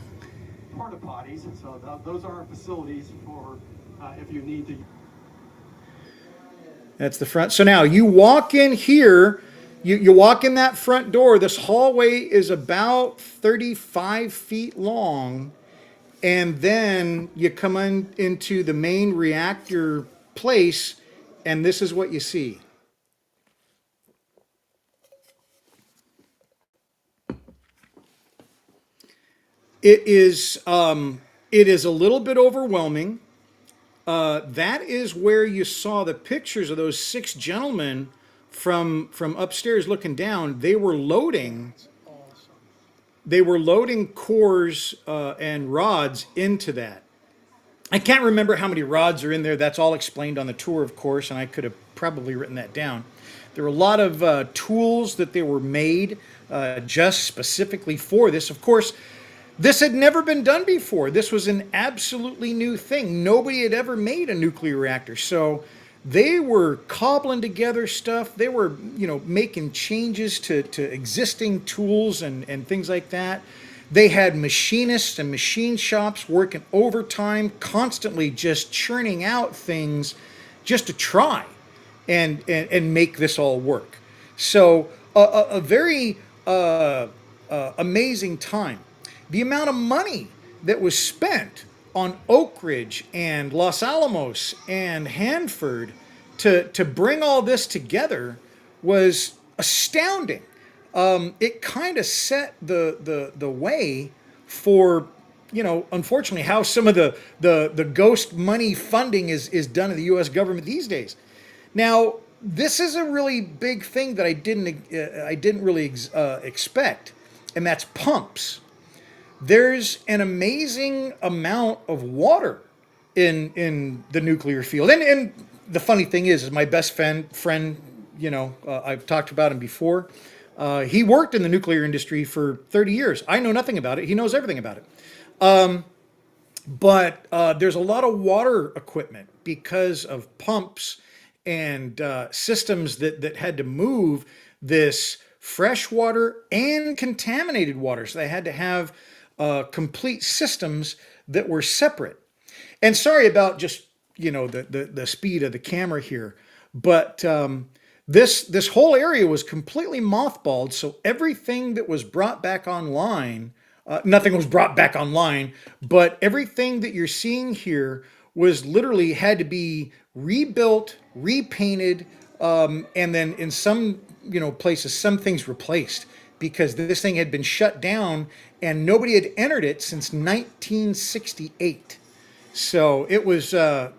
Speaker 2: porta potties. So those are facilities for if you need to.
Speaker 1: That's the front. So now you walk in here, You walk in that front door. This hallway is about 35 feet long, and then you come into the main reactor place, and this is what you see. It is a little bit overwhelming. That is where you saw the pictures of those six gentlemen from upstairs looking down. They were loading cores and rods into that. I can't remember how many rods are in there. That's all explained on the tour, of course, and I could have probably written that down. There were a lot of tools that they were made just specifically for this. Of course, this had never been done before. This was an absolutely new thing. Nobody had ever made a nuclear reactor. So they were cobbling together stuff. They were, making changes to existing tools and things like that. They had machinists and machine shops working overtime, constantly just churning out things just to try and make this all work. So a very amazing time. The amount of money that was spent on Oak Ridge and Los Alamos and Hanford to bring all this together was astounding. It kind of set the way for, unfortunately, how some of the ghost money funding is done in the U.S. government these days. Now, this is a really big thing that I didn't really expect, and that's pumps. There's an amazing amount of water in the nuclear field, and the funny thing is my best friend, I've talked about him before. He worked in the nuclear industry for 30 years. I know nothing about it. He knows everything about it. But there's a lot of water equipment because of pumps and systems that had to move this fresh water and contaminated water. So they had to have complete systems that were separate. And sorry about just, the speed of the camera here, but this whole area was completely mothballed. So everything that was brought back online, nothing was brought back online, but everything that you're seeing here was literally had to be rebuilt, repainted, and then in some places, some things replaced because this thing had been shut down and nobody had entered it since 1968. So it was a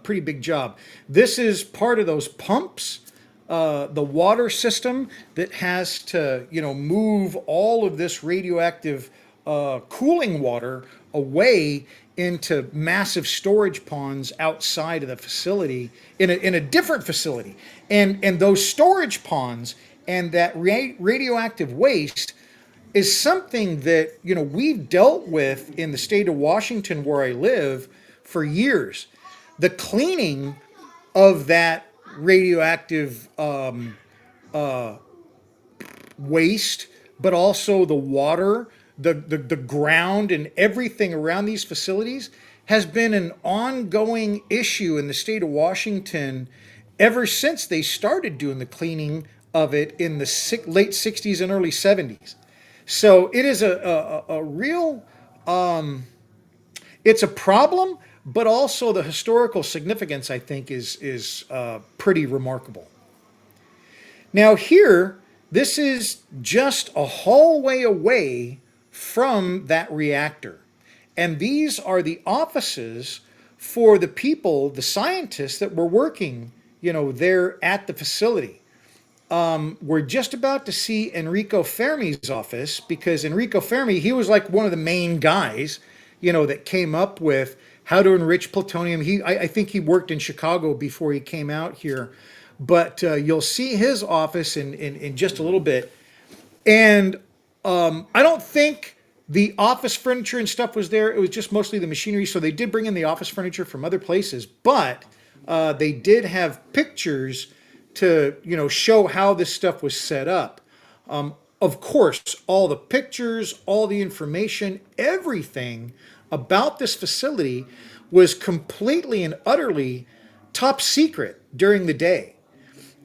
Speaker 1: pretty big job. This is part of those pumps, the water system that has to move all of this radioactive cooling water away into massive storage ponds outside of the facility in a different facility, and those storage ponds and that radioactive waste is something that we've dealt with in the state of Washington where I live for years. The cleaning of that radioactive waste, but also the water, the ground, and everything around these facilities has been an ongoing issue in the state of Washington ever since they started doing the cleaning of it in the late 60s and early 70s. So it is a real, it's a problem, but also the historical significance, I think, is pretty remarkable. Now here, this is just a hallway away from that reactor. And these are the offices for the people, the scientists that were working, there at the facility. We're just about to see Enrico Fermi's office because Enrico Fermi, he was like one of the main guys, that came up with how to enrich plutonium. I think he worked in Chicago before he came out here, but you'll see his office in just a little bit. And I don't think the office furniture and stuff was there. It was just mostly the machinery. So they did bring in the office furniture from other places, but they did have pictures to show how this stuff was set up. Of course, all the pictures, all the information, everything about this facility was completely and utterly top secret during the day.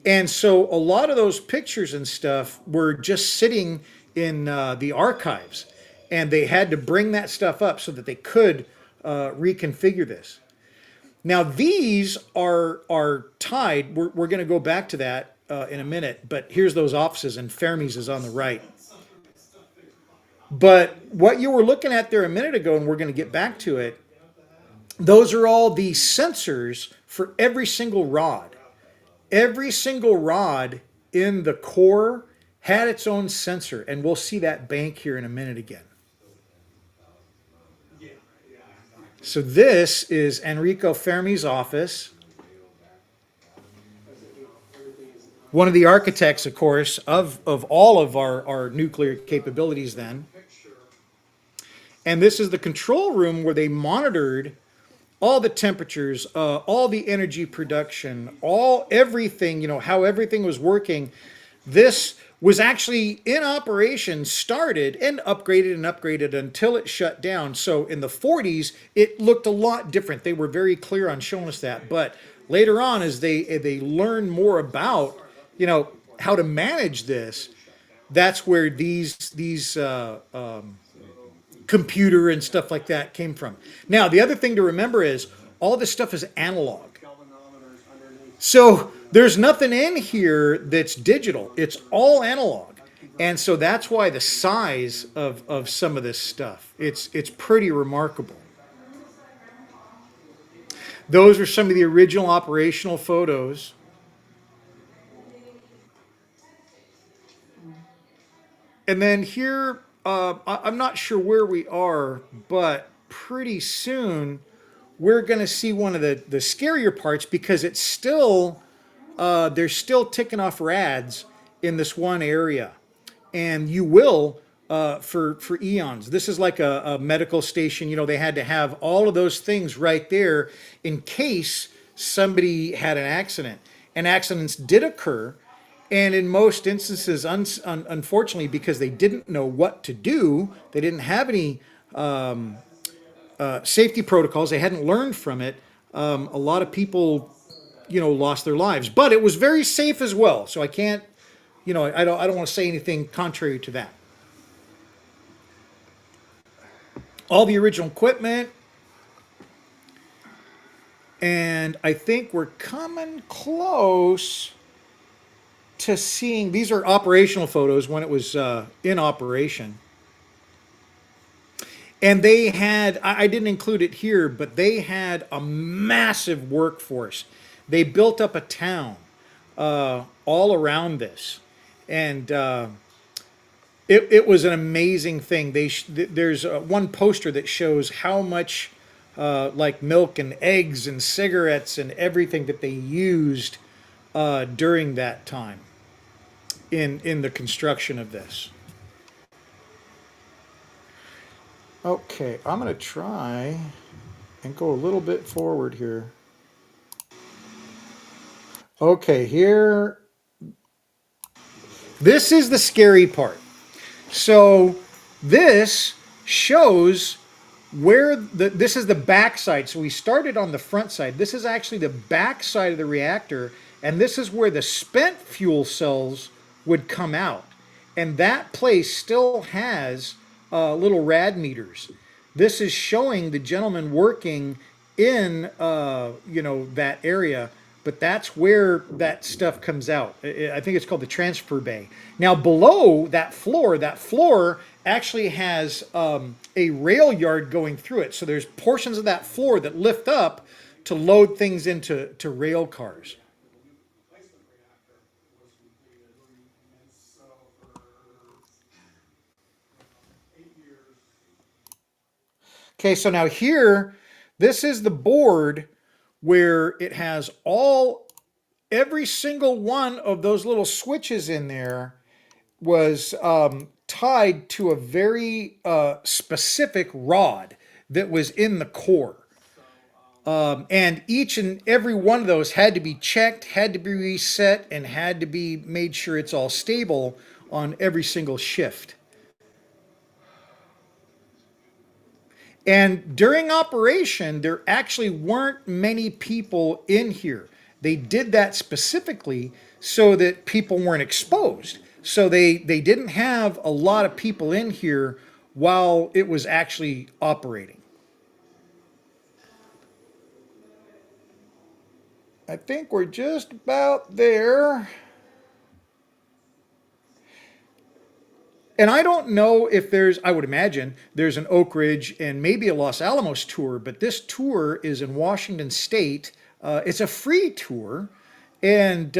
Speaker 1: And so a lot of those pictures and stuff were just sitting in the archives, and they had to bring that stuff up so that they could reconfigure this. Now these are tied. We're going to go back to that in a minute. But here's those offices, and Fermi's is on the right. But what you were looking at there a minute ago, and we're going to get back to it, those are all the sensors for every single rod. Every single rod in the core had its own sensor, and we'll see that bank here in a minute again. So this is Enrico Fermi's office. One of the architects, of course, of all of our nuclear capabilities then. And this is the control room where they monitored all the temperatures, all the energy production, everything, how everything was working. This was actually in operation, started and upgraded until it shut down. So in the 40s, it looked a lot different. They were very clear on showing us that. But later on, as they learned more about, how to manage this, that's where these computer and stuff like that came from. Now, the other thing to remember is all this stuff is analog. So there's nothing in here that's digital. It's all analog. And so that's why the size of some of this stuff, it's pretty remarkable. Those are some of the original operational photos. And then here, I'm not sure where we are, but pretty soon we're going to see one of the scarier parts because it's still, they're still ticking off rads in this one area. And you will for eons. This is like a medical station. They had to have all of those things right there in case somebody had an accident. And accidents did occur. And in most instances, unfortunately, because they didn't know what to do, they didn't have any safety protocols, they hadn't learned from it, a lot of people, lost their lives. But it was very safe as well. So I can't, I don't want to say anything contrary to that. All the original equipment. And I think we're coming close to seeing, these are operational photos when it was in operation. And they had, I didn't include it here, but they had a massive workforce. They built up a town all around this. And it was an amazing thing. There's one poster that shows how much like milk and eggs and cigarettes and everything that they used during that time in the construction of this. Okay, I'm going to try and go a little bit forward here. Okay, here. This is the scary part. So this shows where this is the back side. So we started on the front side. This is actually the back side of the reactor, and this is where the spent fuel cells would come out. And that place still has little rad meters. This is showing the gentleman working in that area, but that's where that stuff comes out. I think it's called the transfer bay. Now below that floor actually has a rail yard going through it. So there's portions of that floor that lift up to load things into rail cars. Okay, so now here, this is the board where it has every single one of those little switches in there was tied to a very specific rod that was in the core. And each and every one of those had to be checked, had to be reset, and had to be made sure it's all stable on every single shift. And during operation, there actually weren't many people in here. they did that specifically so that people weren't exposed. So they didn't have a lot of people in here while it was actually operating. I think we're just about there. And I don't know if there's, I would imagine there's an Oak Ridge and maybe a Los Alamos tour, but this tour is in Washington State. It's a free tour. And,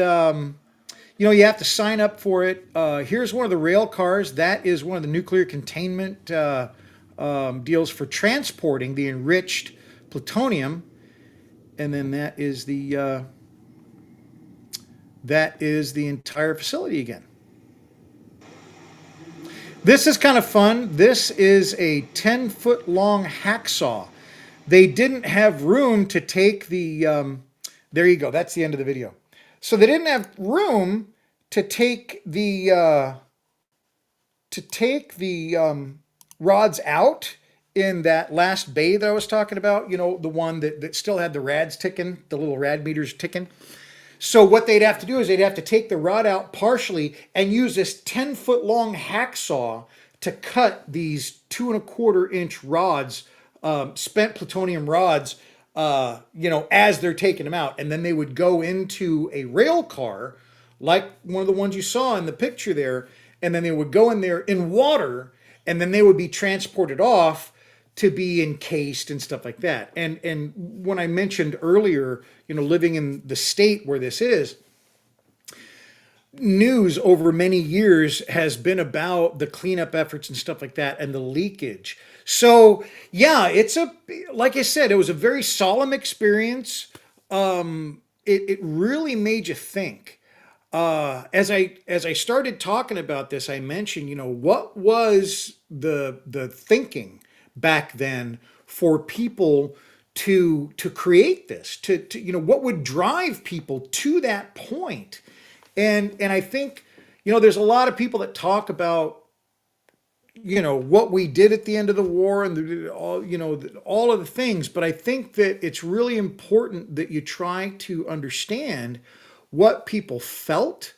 Speaker 1: you have to sign up for it. Here's one of the rail cars. That is one of the nuclear containment deals for transporting the enriched plutonium. And then that is the entire facility again. This is kind of fun. This is a 10-foot long hacksaw. They didn't have room to take there you go. That's the end of the video. So they didn't have room to take the rods out in that last bay that I was talking about. The one that still had the rads ticking, the little rad meters ticking. So what they'd have to do is they'd have to take the rod out partially and use this 10-foot long hacksaw to cut these 2¼ inch rods, spent plutonium rods, as they're taking them out. And then they would go into a rail car, like one of the ones you saw in the picture there, and then they would go in there in water, and then they would be transported off to be encased and stuff like that. And when I mentioned earlier, living in the state where this is, news over many years has been about the cleanup efforts and stuff like that and the leakage. So yeah, like I said, it was a very solemn experience. It really made you think. As I started talking about this, I mentioned, what was the thinking back then for people to create this, to what would drive people to that point. And I think, there's a lot of people that talk about, what we did at the end of the war and all of the things. But I think that it's really important that you try to understand what people felt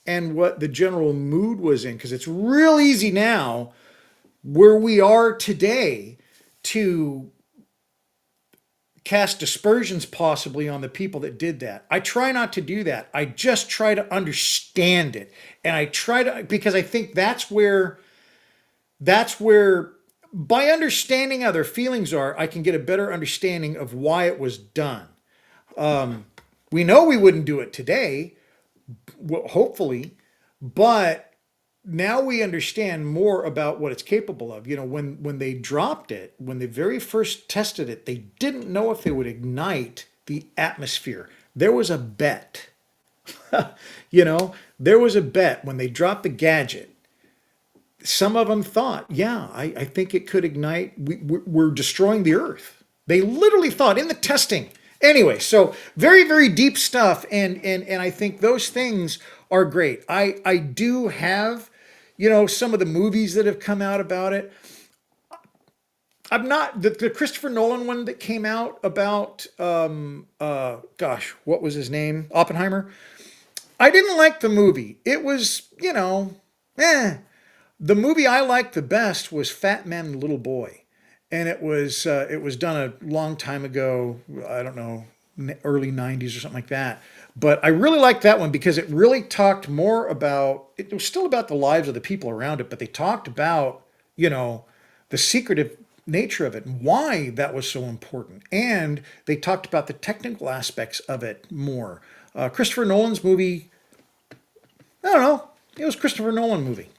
Speaker 1: and what the general mood was in, because it's real easy now where we are today to cast aspersions possibly on the people that did that. I try not to do that. I just try to understand it. And I try to, because I think that's where by understanding how their feelings are, I can get a better understanding of why it was done. We know we wouldn't do it today, hopefully, but now we understand more about what it's capable of. When they dropped it, when they very first tested it, they didn't know if they would ignite the atmosphere. There was a bet. There was a bet when they dropped the gadget. Some of them thought, yeah, I think it could ignite. We're destroying the earth. They literally thought in the testing. Anyway, so very, very deep stuff. And I think those things are great. I do have, some of the movies that have come out about it. I'm not the Christopher Nolan one that came out about, what was his name? Oppenheimer. I didn't like the movie. It was, eh. The movie I liked the best was Fat Man and Little Boy. And it was done a long time ago. I don't know, early 90s or something like that. But I really liked that one because it really talked more about, it was still about the lives of the people around it, but they talked about, the secretive nature of it and why that was so important. And they talked about the technical aspects of it more. Christopher Nolan's movie, I don't know, it was a Christopher Nolan movie,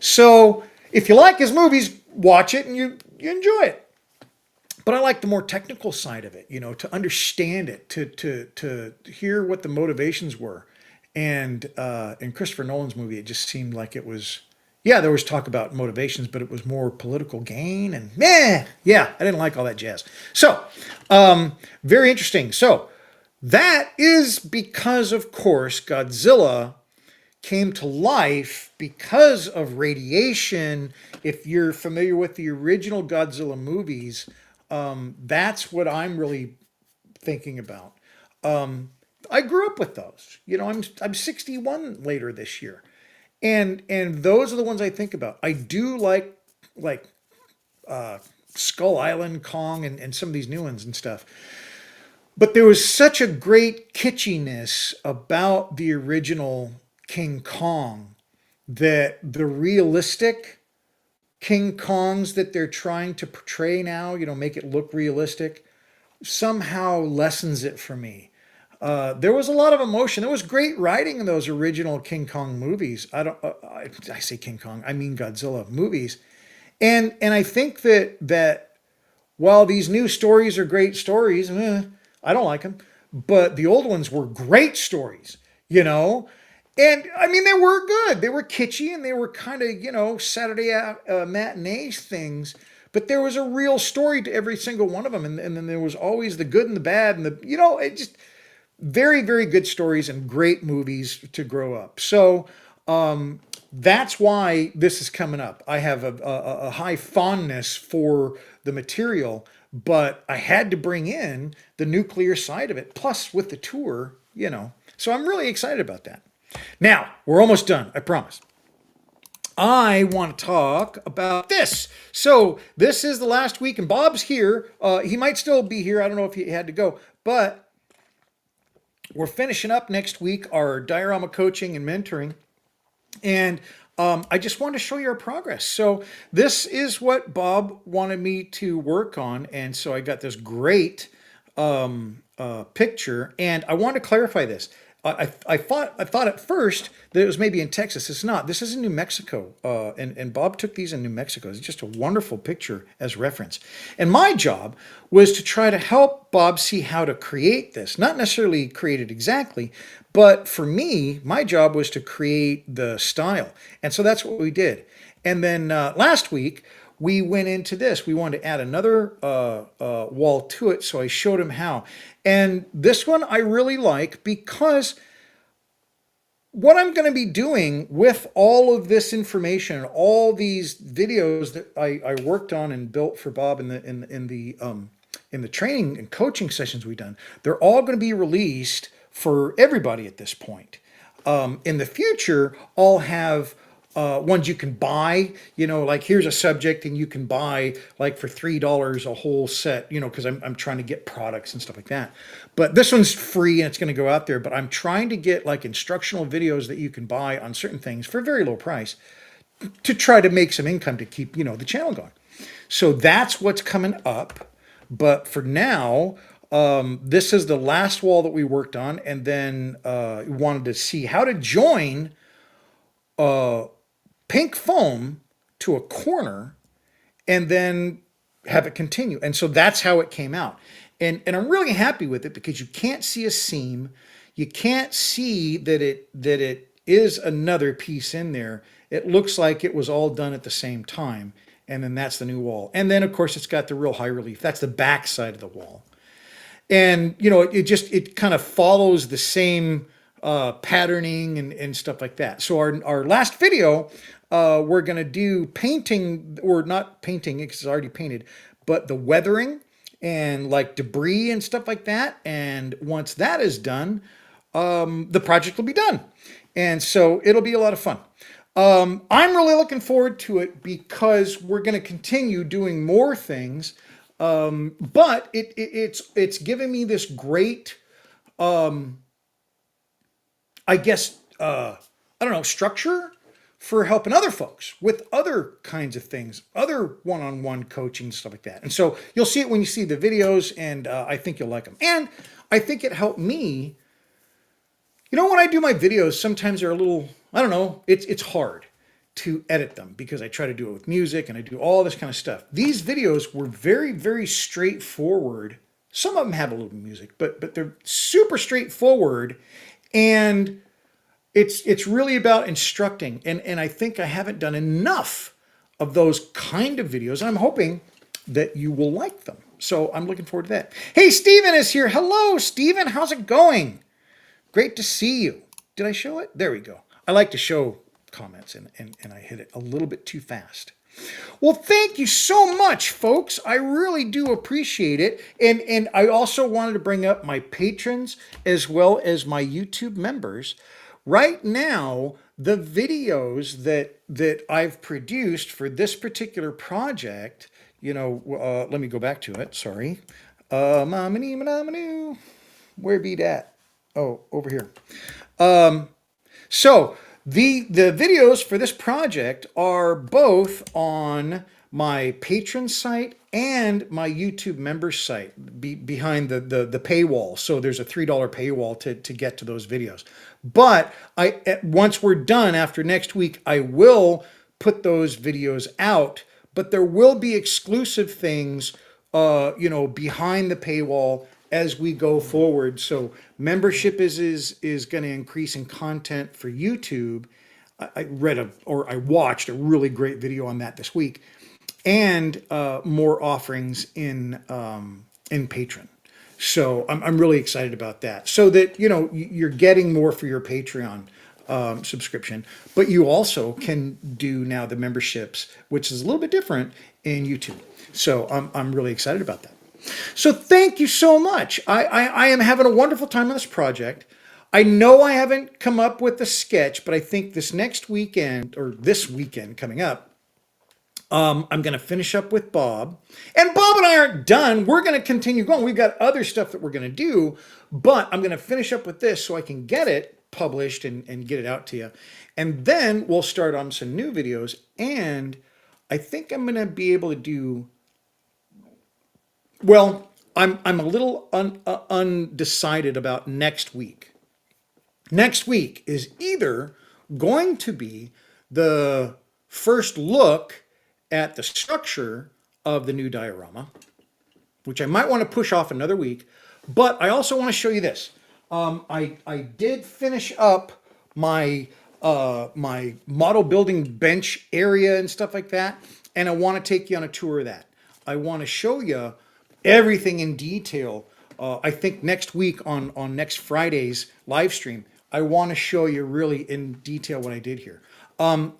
Speaker 1: So if you like his movies, watch it and you enjoy it. But I like the more technical side of it, to understand it, to hear what the motivations were. And in Christopher Nolan's movie, it just seemed like it was, there was talk about motivations, but it was more political gain. And I didn't like all that jazz. So very interesting. So that is because, of course, Godzilla came to life because of radiation. If you're familiar with the original Godzilla movies, that's what I'm really thinking about. I grew up with those. I'm 61 later this year. And those are the ones I think about. I do like Skull Island, Kong, and some of these new ones and stuff. But there was such a great kitschiness about the original King Kong that the realistic King Kongs that they're trying to portray now, make it look realistic, somehow lessens it for me. There was a lot of emotion. There was great writing in those original King Kong movies. I say King Kong, I mean Godzilla movies, and I think that while these new stories are great stories, I don't like them, but the old ones were great stories, you know. And I mean, they were good. They were kitschy and they were kind of, Saturday matinee things. But there was a real story to every single one of them. And then there was always the good and the bad and it just very, very good stories and great movies to grow up. So that's why this is coming up. I have a high fondness for the material, but I had to bring in the nuclear side of it, plus with the tour. So I'm really excited about that. Now, we're almost done, I promise. I want to talk about this. So this is the last week, and Bob's here. He might still be here. I don't know if he had to go, but we're finishing up next week our diorama coaching and mentoring. And I just wanted to show you our progress. So this is what Bob wanted me to work on. And so I got this great picture. And I want to clarify this. I thought at first that it was maybe in Texas. It's not. This is in New Mexico. And Bob took these in New Mexico. It's just a wonderful picture as reference. And my job was to try to help Bob see how to create this. Not necessarily create it exactly, but for me, my job was to create the style. And so that's what we did. And then last week, we went into this. We wanted to add another wall to it, so I showed him how. And this one I really like because what I'm going to be doing with all of this information, all these videos that I worked on and built for Bob in the training and coaching sessions we've done, they're all going to be released for everybody at this point. In the future, I'll have ones you can buy, like here's a subject and you can buy like for $3 a whole set, because I'm trying to get products and stuff like that. But this one's free and it's going to go out there, but I'm trying to get like instructional videos that you can buy on certain things for a very low price to try to make some income to keep, the channel going. So that's what's coming up. But for now, this is the last wall that we worked on, and then we wanted to see how to join pink foam to a corner and then have it continue. And so that's how it came out. And I'm really happy with it because you can't see a seam. You can't see that it is another piece in there. It looks like it was all done at the same time. And then that's the new wall. And then of course it's got the real high relief. That's the back side of the wall. And it kind of follows the same patterning and stuff like that. So our last video, we're going to do painting, or not painting because it's already painted, but the weathering and like debris and stuff like that. And once that is done, the project will be done. And so it'll be a lot of fun. I'm really looking forward to it because we're going to continue doing more things. But it's giving me this great, I guess, I don't know, structure for helping other folks with other kinds of things, other one-on-one coaching, stuff like that. And so you'll see it when you see the videos, and I think you'll like them. And I think it helped me. When I do my videos, sometimes they're a little, I don't know, it's hard to edit them because I try to do it with music and I do all this kind of stuff. These videos were very, very straightforward. Some of them have a little music, but they're super straightforward. And it's really about instructing. And I think I haven't done enough of those kind of videos. And I'm hoping that you will like them. So I'm looking forward to that. Hey, Steven is here. Hello, Steven. How's it going? Great to see you. Did I show it? There we go. I like to show comments and I hit it a little bit too fast. Well, thank you so much, folks. I really do appreciate it. And I also wanted to bring up my patrons as well as my YouTube members. Right now, the videos that I've produced for this particular project, let me go back to it. Sorry. Where be that? Oh, over here. So the videos for this project are both on my patron site and my YouTube member site behind the paywall. So there's a $3 paywall to get to those videos. But once we're done after next week, I will put those videos out. But there will be exclusive things, behind the paywall as we go forward. So membership is going to increase in content for YouTube. I watched a really great video on that this week, and more offerings in Patreon. So I'm really excited about that. So that you're getting more for your Patreon subscription, but you also can do now the memberships, which is a little bit different in YouTube. So I'm really excited about that. So thank you so much. I am having a wonderful time on this project. I know I haven't come up with a sketch, but I think this next weekend or this weekend coming up, I'm going to finish up with Bob. And Bob and I aren't done. We're going to continue going. We've got other stuff that we're going to do, but I'm going to finish up with this so I can get it published and get it out to you. And then we'll start on some new videos. And I think I'm going to be able to do, well, I'm a little undecided about next week. Next week is either going to be the first look at the structure of the new diorama, which I might want to push off another week, but I also want to show you this. I did finish up my my model building bench area and stuff like that, and I want to take you on a tour of that. I want to show you everything in detail. I think next week on next Friday's live stream, I want to show you really in detail what I did here. I'm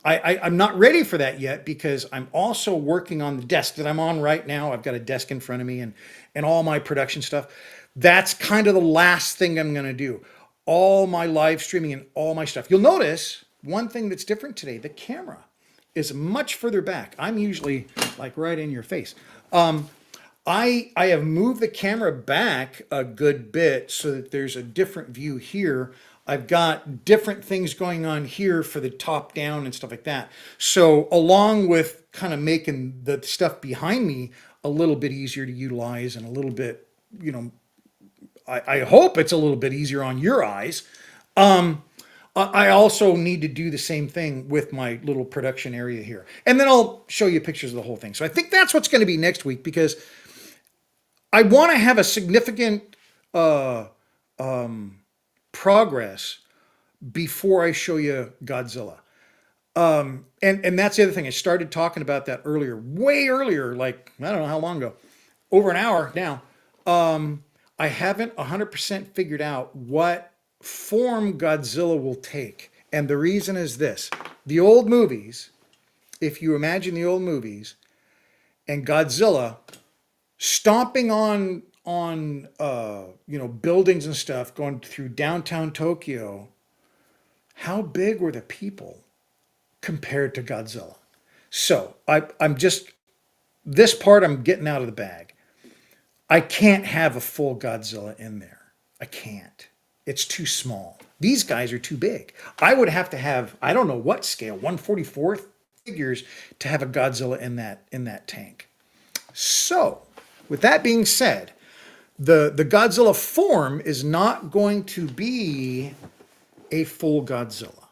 Speaker 1: not ready for that yet because I'm also working on the desk that I'm on right now. I've got a desk in front of me and all my production stuff. That's kind of the last thing I'm going to do. All my live streaming and all my stuff. You'll notice one thing that's different today. The camera is much further back. I'm usually like right in your face. I have moved the camera back a good bit so that there's a different view here. I've got different things going on here for the top down and stuff like that. So along with kind of making the stuff behind me a little bit easier to utilize and a little bit, I hope it's a little bit easier on your eyes. I also need to do the same thing with my little production area here. And then I'll show you pictures of the whole thing. So I think that's what's going to be next week because I want to have a significant progress before I show you Godzilla. And that's the other thing. I started talking about that earlier, way earlier, like, I don't know how long ago, over an hour now. I haven't 100% figured out what form Godzilla will take. And the reason is this. The old movies, if you imagine the old movies and Godzilla stomping on buildings and stuff going through downtown Tokyo, how big were the people compared to Godzilla? So I'm just, this part I'm getting out of the bag. I can't have a full Godzilla in there. I can't. It's too small. These guys are too big. I would have to have, I don't know what scale, 1/44 figures to have a Godzilla in that tank. So, with that being said, the Godzilla form is not going to be a full Godzilla.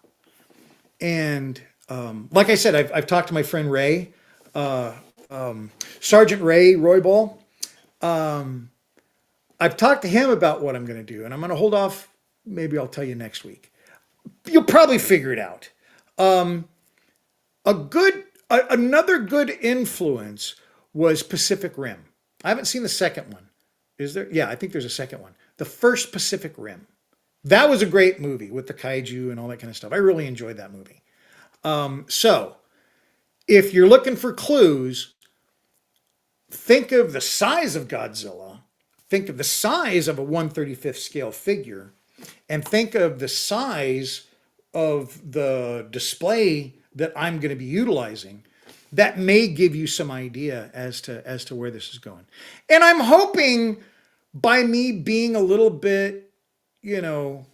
Speaker 1: And like I said, I've talked to my friend Ray, Sergeant Ray Roybal. I've talked to him about what I'm going to do, and I'm going to hold off. Maybe I'll tell you next week. You'll probably figure it out. Another good influence was Pacific Rim. I haven't seen the second one. Is there? Yeah, I think there's a second one. The first Pacific Rim. That was a great movie with the kaiju and all that kind of stuff. I really enjoyed that movie. So If you're looking for clues, think of the size of Godzilla, think of the size of a 1/35th scale figure, and think of the size of the display that I'm going to be utilizing. That may give you some idea as to where this is going. And I'm hoping by me being a little bit, you know,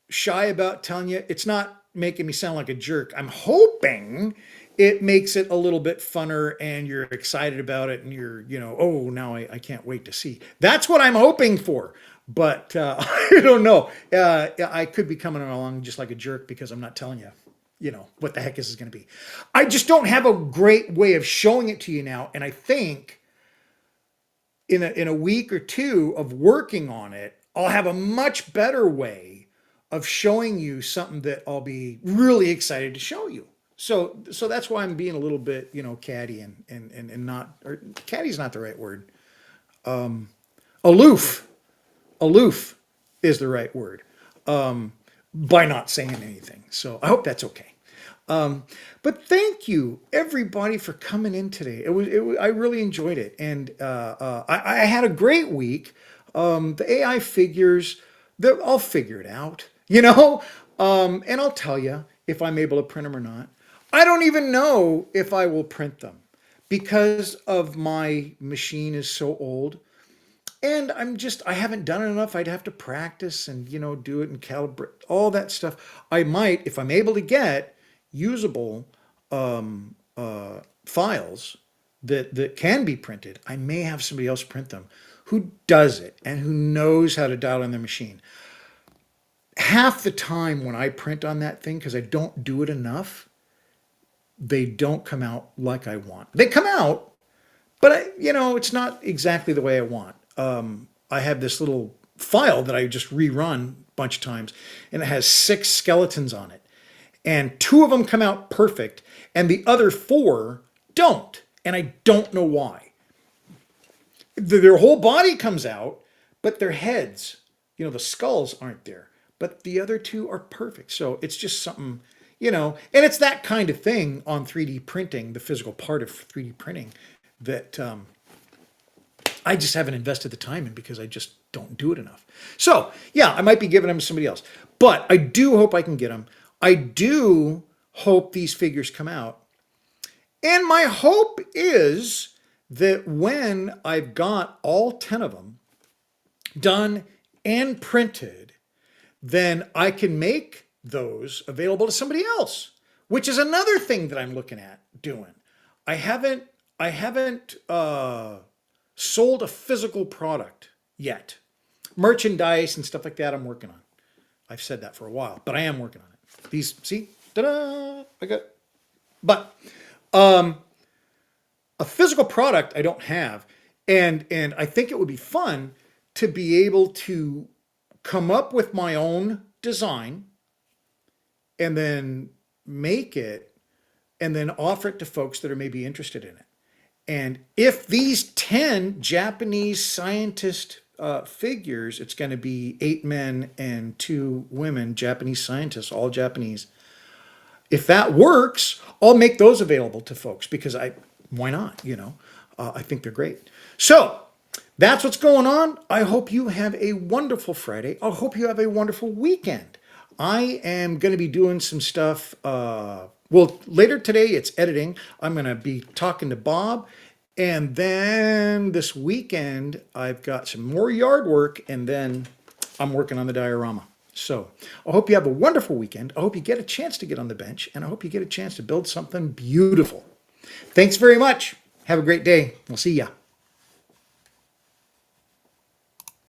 Speaker 1: shy about telling you, it's not making me sound like a jerk. I'm hoping it makes it a little bit funner and you're excited about it and you're, oh, now I can't wait to see. That's what I'm hoping for. But I don't know. I could be coming along just like a jerk because I'm not telling you, what the heck this is going to be. I just don't have a great way of showing it to you now. And I think in a week or two of working on it, I'll have a much better way of showing you something that I'll be really excited to show you. So that's why I'm being a little bit, catty and not, or catty's not the right word. Aloof. Aloof is the right word. By not saying anything. So I hope that's okay. But thank you everybody for coming in today. I really enjoyed it. And I had a great week. The AI figures, I'll figure it out, and I'll tell you if I'm able to print them or not. I don't even know if I will print them because of my machine is so old. And I haven't done it enough. I'd have to practice and, do it and calibrate all that stuff. I might, if I'm able to get usable files that can be printed, I may have somebody else print them who does it and who knows how to dial in their machine. Half the time when I print on that thing, because I don't do it enough, they don't come out like I want. They come out, but it's not exactly the way I want. I have this little file that I just rerun a bunch of times, and it has 6 skeletons on it. And 2 of them come out perfect, and the other 4 don't. And I don't know why. Their whole body comes out, but their heads, the skulls aren't there. But the other 2 are perfect. So it's just something, and it's that kind of thing on 3D printing, the physical part of 3D printing, that I just haven't invested the time in because I just don't do it enough. So yeah, I might be giving them to somebody else, but I do hope I can get them. I do hope these figures come out. And my hope is that when I've got all 10 of them done and printed, then I can make those available to somebody else, which is another thing that I'm looking at doing. I haven't sold a physical product yet. Merchandise and stuff like that I'm working on. I've said that for a while, but I am working on it. These, see, ta-da, I got, but a physical product I don't have. And I think it would be fun to be able to come up with my own design and then make it and then offer it to folks that are maybe interested in it. And if these 10 Japanese scientist figures, it's going to be 8 men and 2 women, Japanese scientists, all Japanese. If that works, I'll make those available to folks because why not? I think they're great. So that's what's going on. I hope you have a wonderful Friday. I hope you have a wonderful weekend. I am going to be doing some stuff. Later today, it's editing. I'm going to be talking to Bob. And then this weekend, I've got some more yard work. And then I'm working on the diorama. So I hope you have a wonderful weekend. I hope you get a chance to get on the bench. And I hope you get a chance to build something beautiful. Thanks very much. Have a great day. We'll see ya.